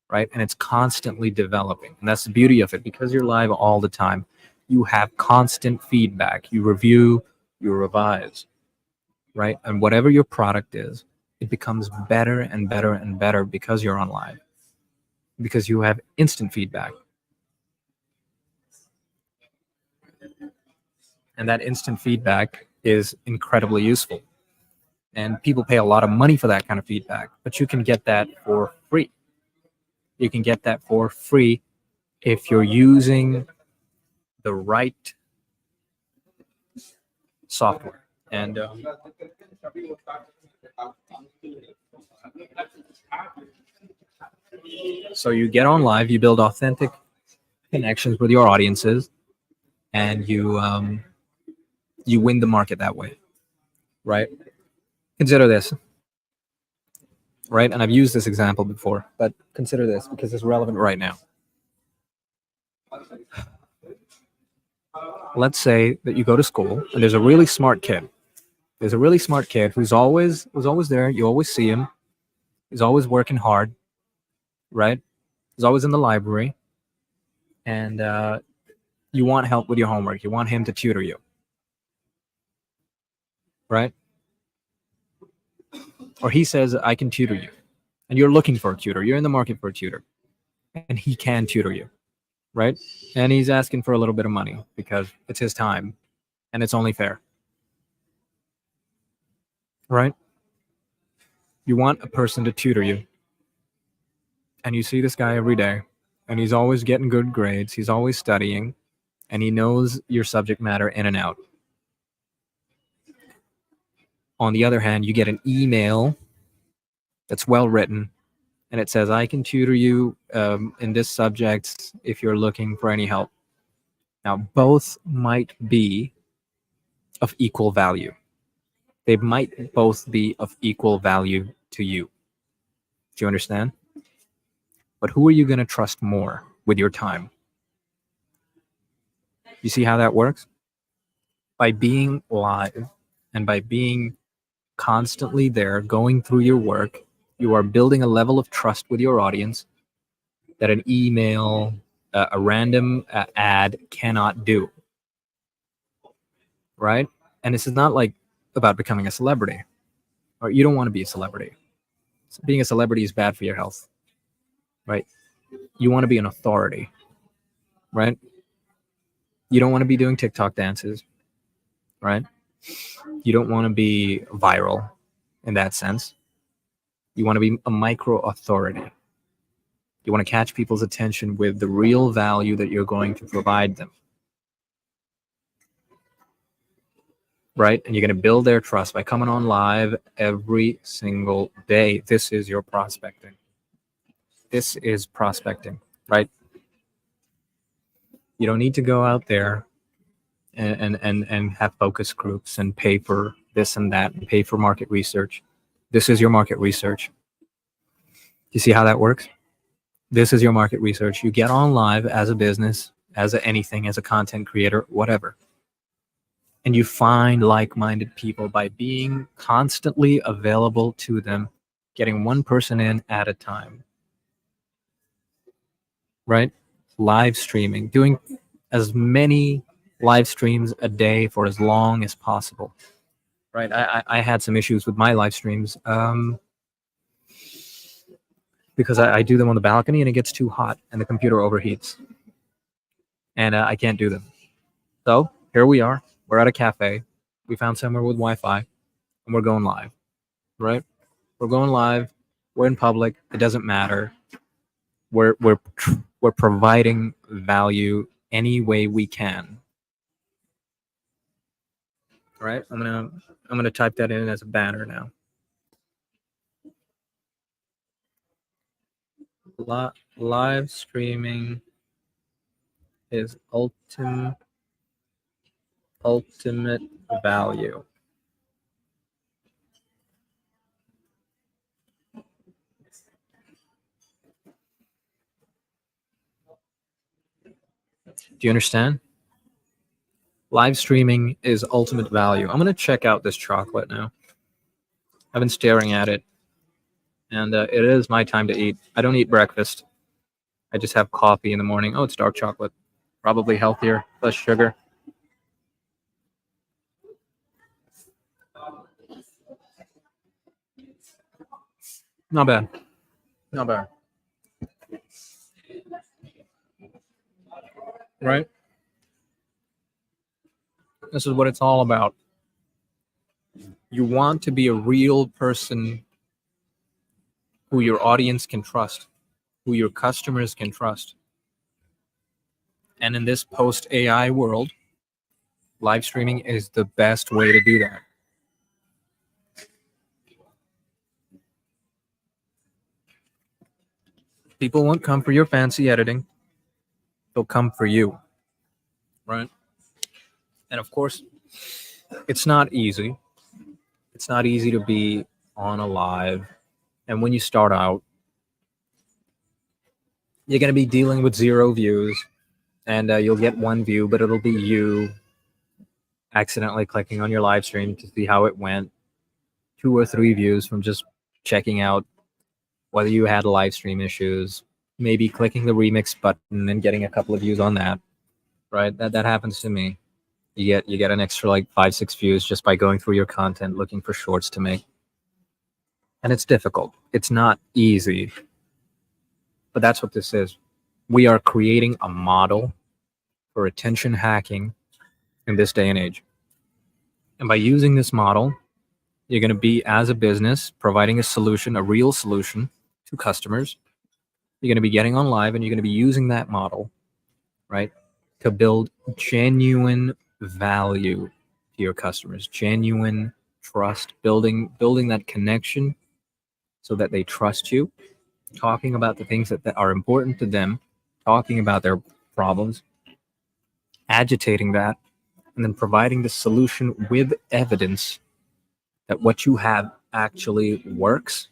right? And it's constantly developing. And that's the beauty of it. Because you're live all the time, you have constant feedback. You review, you revise, right? And whatever your product is, it becomes better and better and better because you're on live, because you have instant feedback. And that instant feedback is incredibly useful. And people pay a lot of money for that kind of feedback, but you can get that for free. You can get that for free if you're using the right software. And so you get on live, you build authentic connections with your audiences, and you win the market that way, right? Consider this, right? And I've used this example before, but consider this because it's relevant right now. Let's say that you go to school and there's a really smart kid. There's a really smart kid who's always there. You always see him. He's always working hard, right? He's always in the library, and you want help with your homework. You want him to tutor you, right? Or he says, I can tutor you. And you're looking for a tutor. You're in the market for a tutor. And he can tutor you, right? And he's asking for a little bit of money because it's his time and it's only fair, right? You want a person to tutor you. And you see this guy every day, and he's always getting good grades. He's always studying, and he knows your subject matter in and out. On the other hand, you get an email that's well written, and it says, I can tutor you in this subject if you're looking for any help. Now, both might be of equal value. They might both be of equal value to you. Do you understand? But who are you going to trust more with your time? You see how that works? By being live and by being constantly there, going through your work, You are building a level of trust with your audience that an email, a random ad cannot do, right? And this is not like about becoming a celebrity, or you don't want to be a celebrity. Being a celebrity is bad for your health, right? You want to be an authority, right? You don't want to be doing TikTok dances, right? You don't want to be viral in that sense. You want to be a micro authority. You want to catch people's attention with the real value that you're going to provide them, right? And you're going to build their trust by coming on live every single day. This is your prospecting. This is prospecting, right? You don't need to go out there and have focus groups and pay for this and that and pay for market research. This is your market research. You see how that works? This is your market research. You get on live as a business, as anything, as a content creator, whatever. And you find like-minded people by being constantly available to them, getting one person in at a time, right? Live streaming, doing as many live streams a day for as long as possible, right? I had some issues with my live streams because I do them on the balcony and it gets too hot and the computer overheats and I can't do them. So here we are. We're at a cafe. We found somewhere with Wi-Fi and we're going live, right? We're going live. We're in public. It doesn't matter. We're providing value any way we can. All right. I'm gonna type that in as a banner now. Live streaming is ultimate value. Do you understand? Live streaming is ultimate value. I'm going to check out this chocolate now. I've been staring at it, and it is my time to eat. I don't eat breakfast. I just have coffee in the morning. Oh, it's dark chocolate. Probably healthier, less sugar. Not bad. Not bad. Right? This is what it's all about. You want to be a real person who your audience can trust, who your customers can trust. And in this post AI world, live streaming is the best way to do that. People won't come for your fancy editing, they'll come for you, right? And of course, it's not easy. It's not easy to be on a live. And when you start out, you're going to be dealing with 0 views, and you'll get 1 view, but it'll be you accidentally clicking on your live stream to see how it went. 2 or 3 views from just checking out whether you had live stream issues, maybe clicking the remix button and getting a couple of views on that, right? That happens to me. You get an extra like 5-6 views just by going through your content looking for shorts to make. And it's difficult. It's not easy. But that's what this is. We are creating a model for attention hacking in this day and age. And by using this model, you're going to be, as a business, providing a solution, a real solution to customers. You're going to be getting on live and you're going to be using that model, right, to build genuine value to your customers, genuine trust, building that connection so that they trust you, talking about the things that are important to them, talking about their problems, agitating that, and then providing the solution with evidence that what you have actually works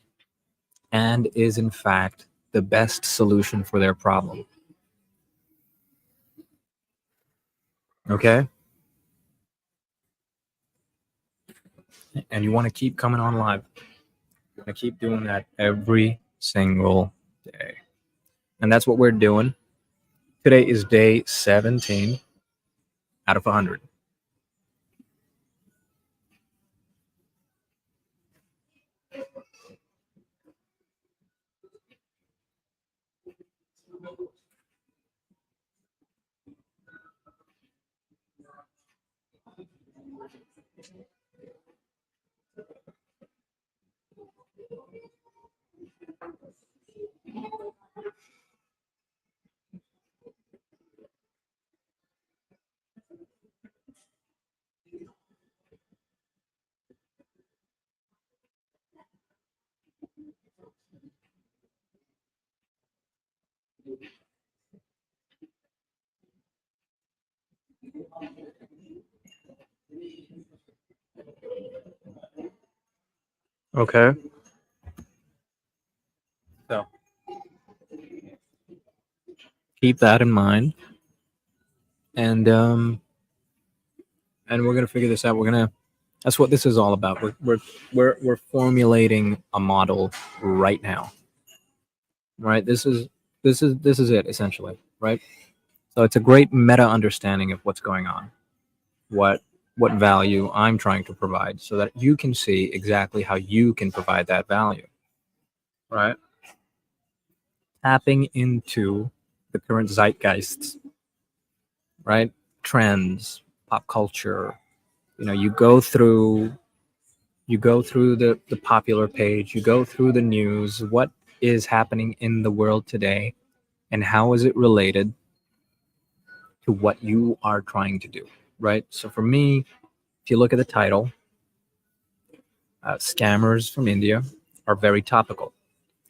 and is in fact the best solution for their problem. Okay? And you want to keep coming on live. I keep doing that every single day. And that's what we're doing. Today is day 17 out of 100. Okay. So keep that in mind. And we're gonna figure this out. That's what this is all about. We're formulating a model right now. Right? This is it essentially, right? So it's a great meta understanding of what's going on, what what value I'm trying to provide, so that you can see exactly how you can provide that value, right? Tapping into the current zeitgeists, right? Trends, pop culture. You go through the popular page, you go through the news, what is happening in the world today, and how is it related to what you are trying to do, right? So for me, if you look at the title, scammers from India are very topical.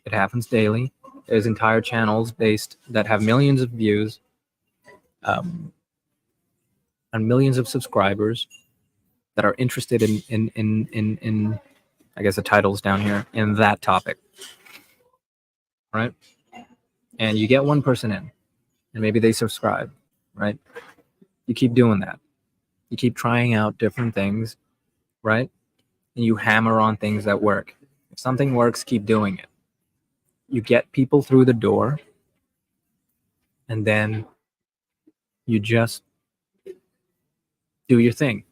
It happens daily. There's entire channels based that have millions of views, um, and millions of subscribers that are interested in I guess the title's down here, in that topic, right? And you get one person in, and maybe they subscribe, right? You keep doing that. You keep trying out different things, right? And you hammer on things that work. If something works, keep doing it. You get people through the door, and then you just do your thing.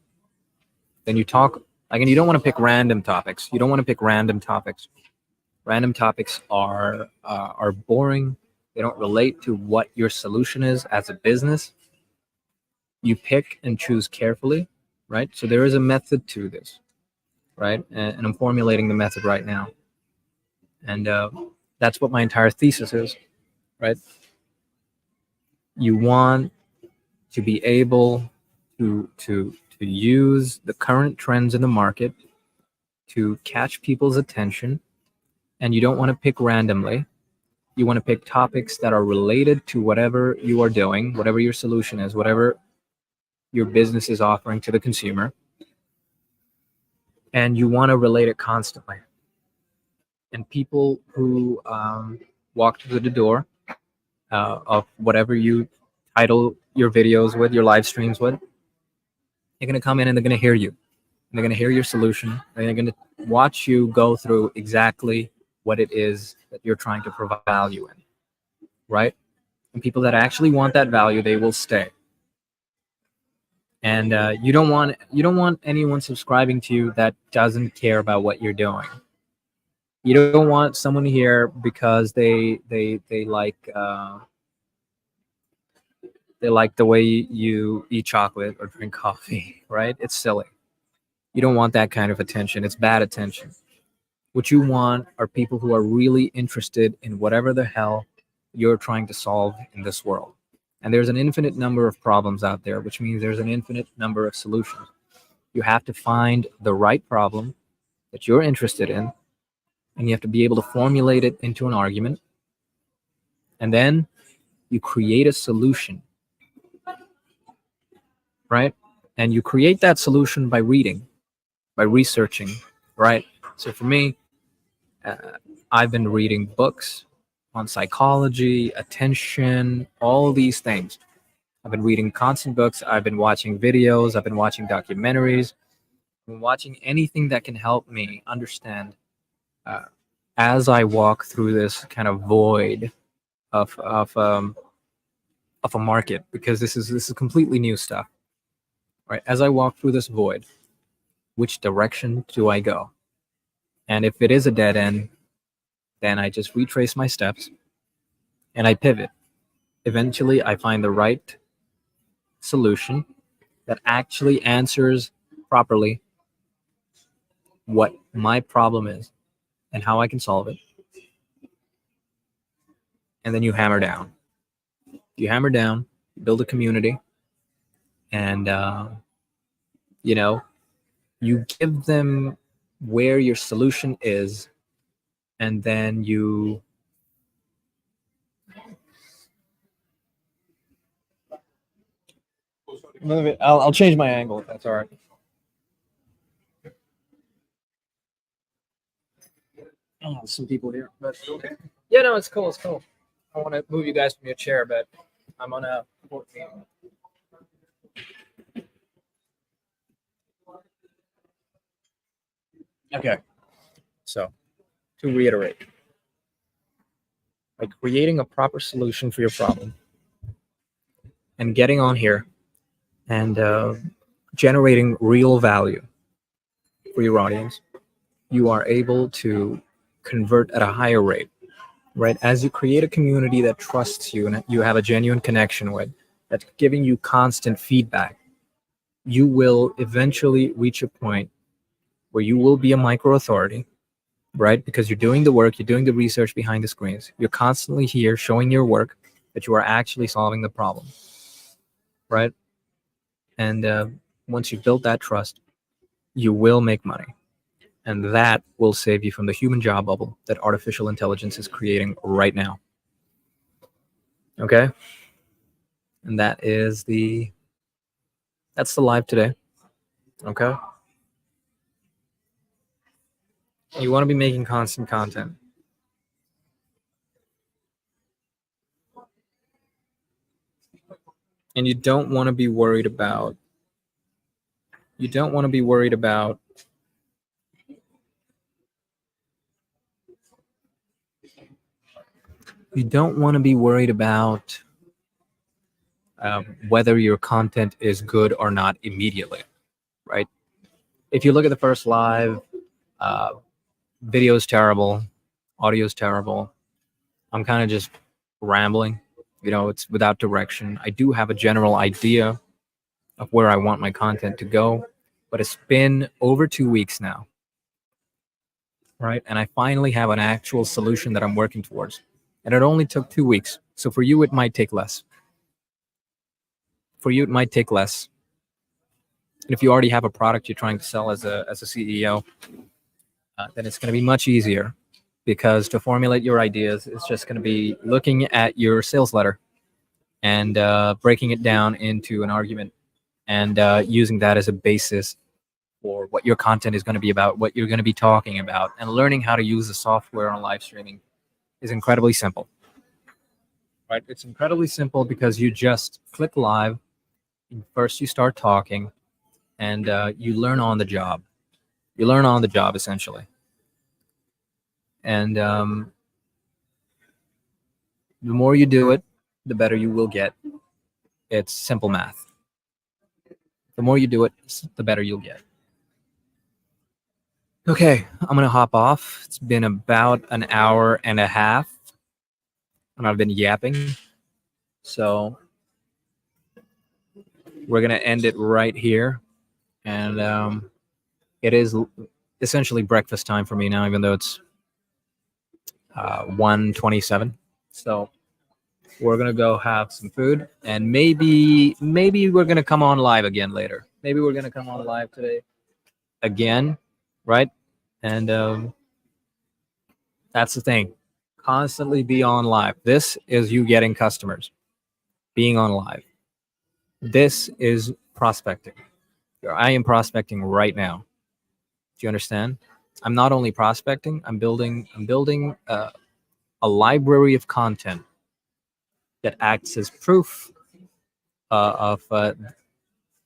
Then you talk, like, and you don't want to pick random topics. You don't want to pick random topics. Random topics are boring. They don't relate to what your solution is as a business. You pick and choose carefully, right? So there is a method to this, right? And I'm formulating the method right now, and that's what my entire thesis is, right? You want to be able to use the current trends in the market to catch people's attention, and you don't want to pick randomly. You want to pick topics that are related to whatever you are doing, whatever your solution is, whatever your business is offering to the consumer, and you want to relate it constantly. And people who walk through the door of whatever you title your videos with, your live streams with, they're going to come in and they're going to hear you. And they're going to hear your solution. And they're going to watch you go through exactly what it is that you're trying to provide value in, right? And people that actually want that value, they will stay. And you don't want anyone subscribing to you that doesn't care about what you're doing. You don't want someone here because they like the way you eat chocolate or drink coffee, right? It's silly. You don't want that kind of attention. It's bad attention. What you want are people who are really interested in whatever the hell you're trying to solve in this world. And there's an infinite number of problems out there, which means there's an infinite number of solutions. You have to find the right problem that you're interested in, and you have to be able to formulate it into an argument. And then you create a solution, right? And you create that solution by reading, by researching, right? So for me, uh, I've been reading books on psychology, attention, all these things. I've been reading constant books. I've been watching videos. I've been watching documentaries. I've been watching anything that can help me understand uh, as I walk through this kind of void of of um, of a market, because this is completely new stuff, right? As I walk through this void, which direction do I go? And if it is a dead end, then I just retrace my steps and I pivot. Eventually, I find the right solution that actually answers properly what my problem is and how I can solve it. And then you hammer down. You hammer down, build a community, and you know, you give them where your solution is, and then you. I'll change my angle if that's all right. Oh, there's some people here, but yeah, no, it's cool. It's cool. I want to move you guys from your chair, but I'm on a board meeting. Okay, so to reiterate, by creating a proper solution for your problem and getting on here and generating real value for your audience, you are able to convert at a higher rate, right? As you create a community that trusts you and you have a genuine connection with, that's giving you constant feedback, you will eventually reach a point where you will be a micro authority, right? Because you're doing the work, you're doing the research behind the screens, you're constantly here showing your work that you are actually solving the problem, right? And once you've built that trust, you will make money. And that will save you from the human job bubble that artificial intelligence is creating right now. Okay? And that's the live today. Okay? You want to be making constant content. And you don't want to be worried about you don't want to be worried about you don't want to be worried about whether your content is good or not immediately, right? If you look at the first live, uh, video is terrible, audio is terrible. I'm kind of just rambling. It's without direction. I do have a general idea of where I want my content to go, but it's been over 2 weeks now, right? And I finally have an actual solution that I'm working towards. And it only took 2 weeks. So for you, it might take less. For you, it might take less. And if you already have a product you're trying to sell as a CEO, then it's going to be much easier, because to formulate your ideas, it's just going to be looking at your sales letter and breaking it down into an argument and using that as a basis for what your content is going to be about, what you're going to be talking about, and learning how to use the software on live streaming is incredibly simple. Right? It's incredibly simple because you just click live. First, you start talking, and you learn on the job. You learn on the job, essentially. And the more you do it, the better you will get. It's simple math. The more you do it, the better you'll get. Okay, I'm going to hop off. It's been about an hour and a half, and I've been yapping. So we're going to end it right here. And it is essentially breakfast time for me now, even though it's 1:27. So we're going to go have some food, and maybe we're going to come on live again later. Maybe we're going to come on live today again, right? And that's the thing. Constantly be on live. This is you getting customers, being on live. This is prospecting. I am prospecting right now. Do you understand? I'm not only prospecting, I'm building a library of content that acts as proof of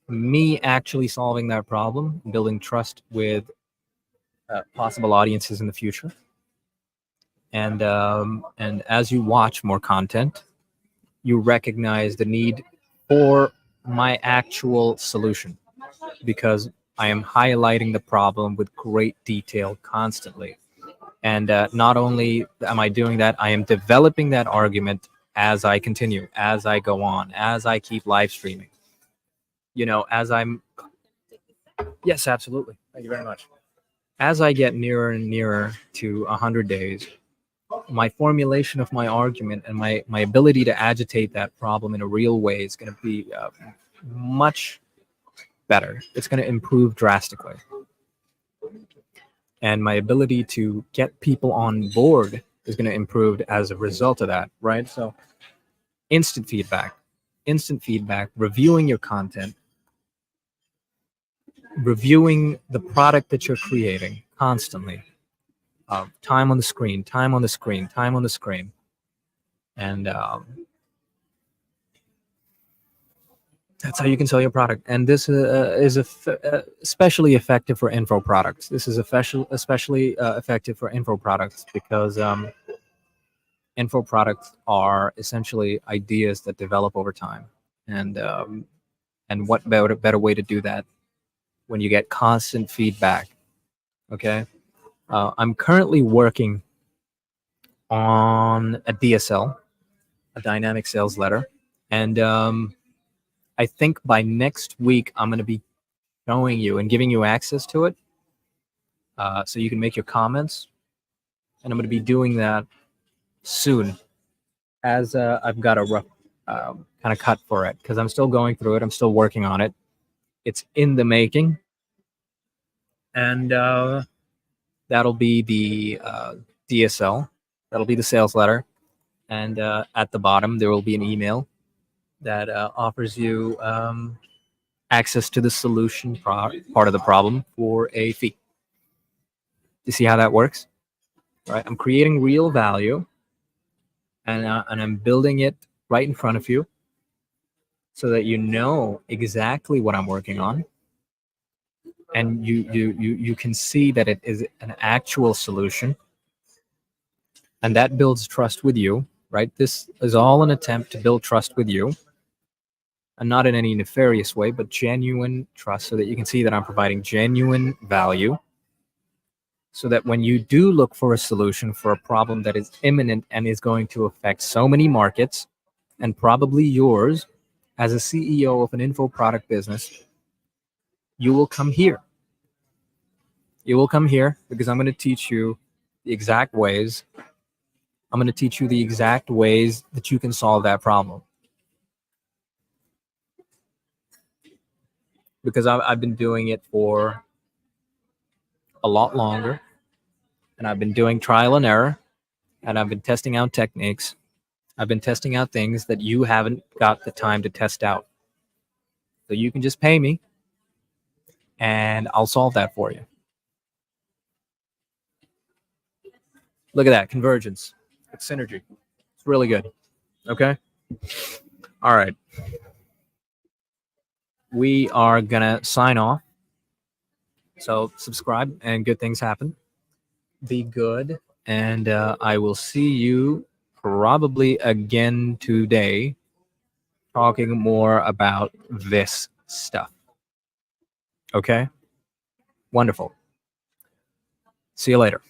me actually solving that problem, building trust with possible audiences in the future. And as you watch more content, you recognize the need for my actual solution, because I am highlighting the problem with great detail constantly. And not only am I doing that, I am developing that argument as I continue, as I go on, as I keep live streaming. As I'm. Yes, absolutely. Thank you very much. As I get nearer and nearer to 100 days, my formulation of my argument and my ability to agitate that problem in a real way is going to be much better. It's going to improve drastically. And my ability to get people on board is going to improve as a result of that, right? So instant feedback, reviewing your content, reviewing the product that you're creating constantly. Time on the screen, time on the screen, time on the screen. And that's how you can sell your product. And this is especially effective for info products. This is especially effective for info products because info products are essentially ideas that develop over time. And what better way to do that when you get constant feedback? Okay. I'm currently working on a DSL, a dynamic sales letter. And I think by next week, I'm going to be showing you and giving you access to it so you can make your comments. And I'm going to be doing that soon, as I've got a rough kind of cut for it, because I'm still going through it. I'm still working on it. It's in the making. And that'll be the DSL. That'll be the sales letter. And at the bottom, there will be an email that offers you access to the solution part of the problem for a fee. You see how that works? Right? I'm creating real value, and I'm building it right in front of you so that you know exactly what I'm working on, and you can see that it is an actual solution, and that builds trust with you, right? This is all an attempt to build trust with you, and not in any nefarious way, but genuine trust, so that you can see that I'm providing genuine value, so that when you do look for a solution for a problem that is imminent and is going to affect so many markets, and probably yours as a CEO of an info product business, you will come here. You will come here because I'm going to teach you the exact ways. I'm going to teach you the exact ways that you can solve that problem. Because I've been doing it for a lot longer, and I've been doing trial and error, and I've been testing out techniques. I've been testing out things that you haven't got the time to test out. So you can just pay me, and I'll solve that for you. Look at that, convergence. It's synergy. It's really good. Okay? All right. We are going to sign off. So subscribe, and good things happen. Be good, and I will see you probably again today, talking more about this stuff. Okay? Wonderful. See you later.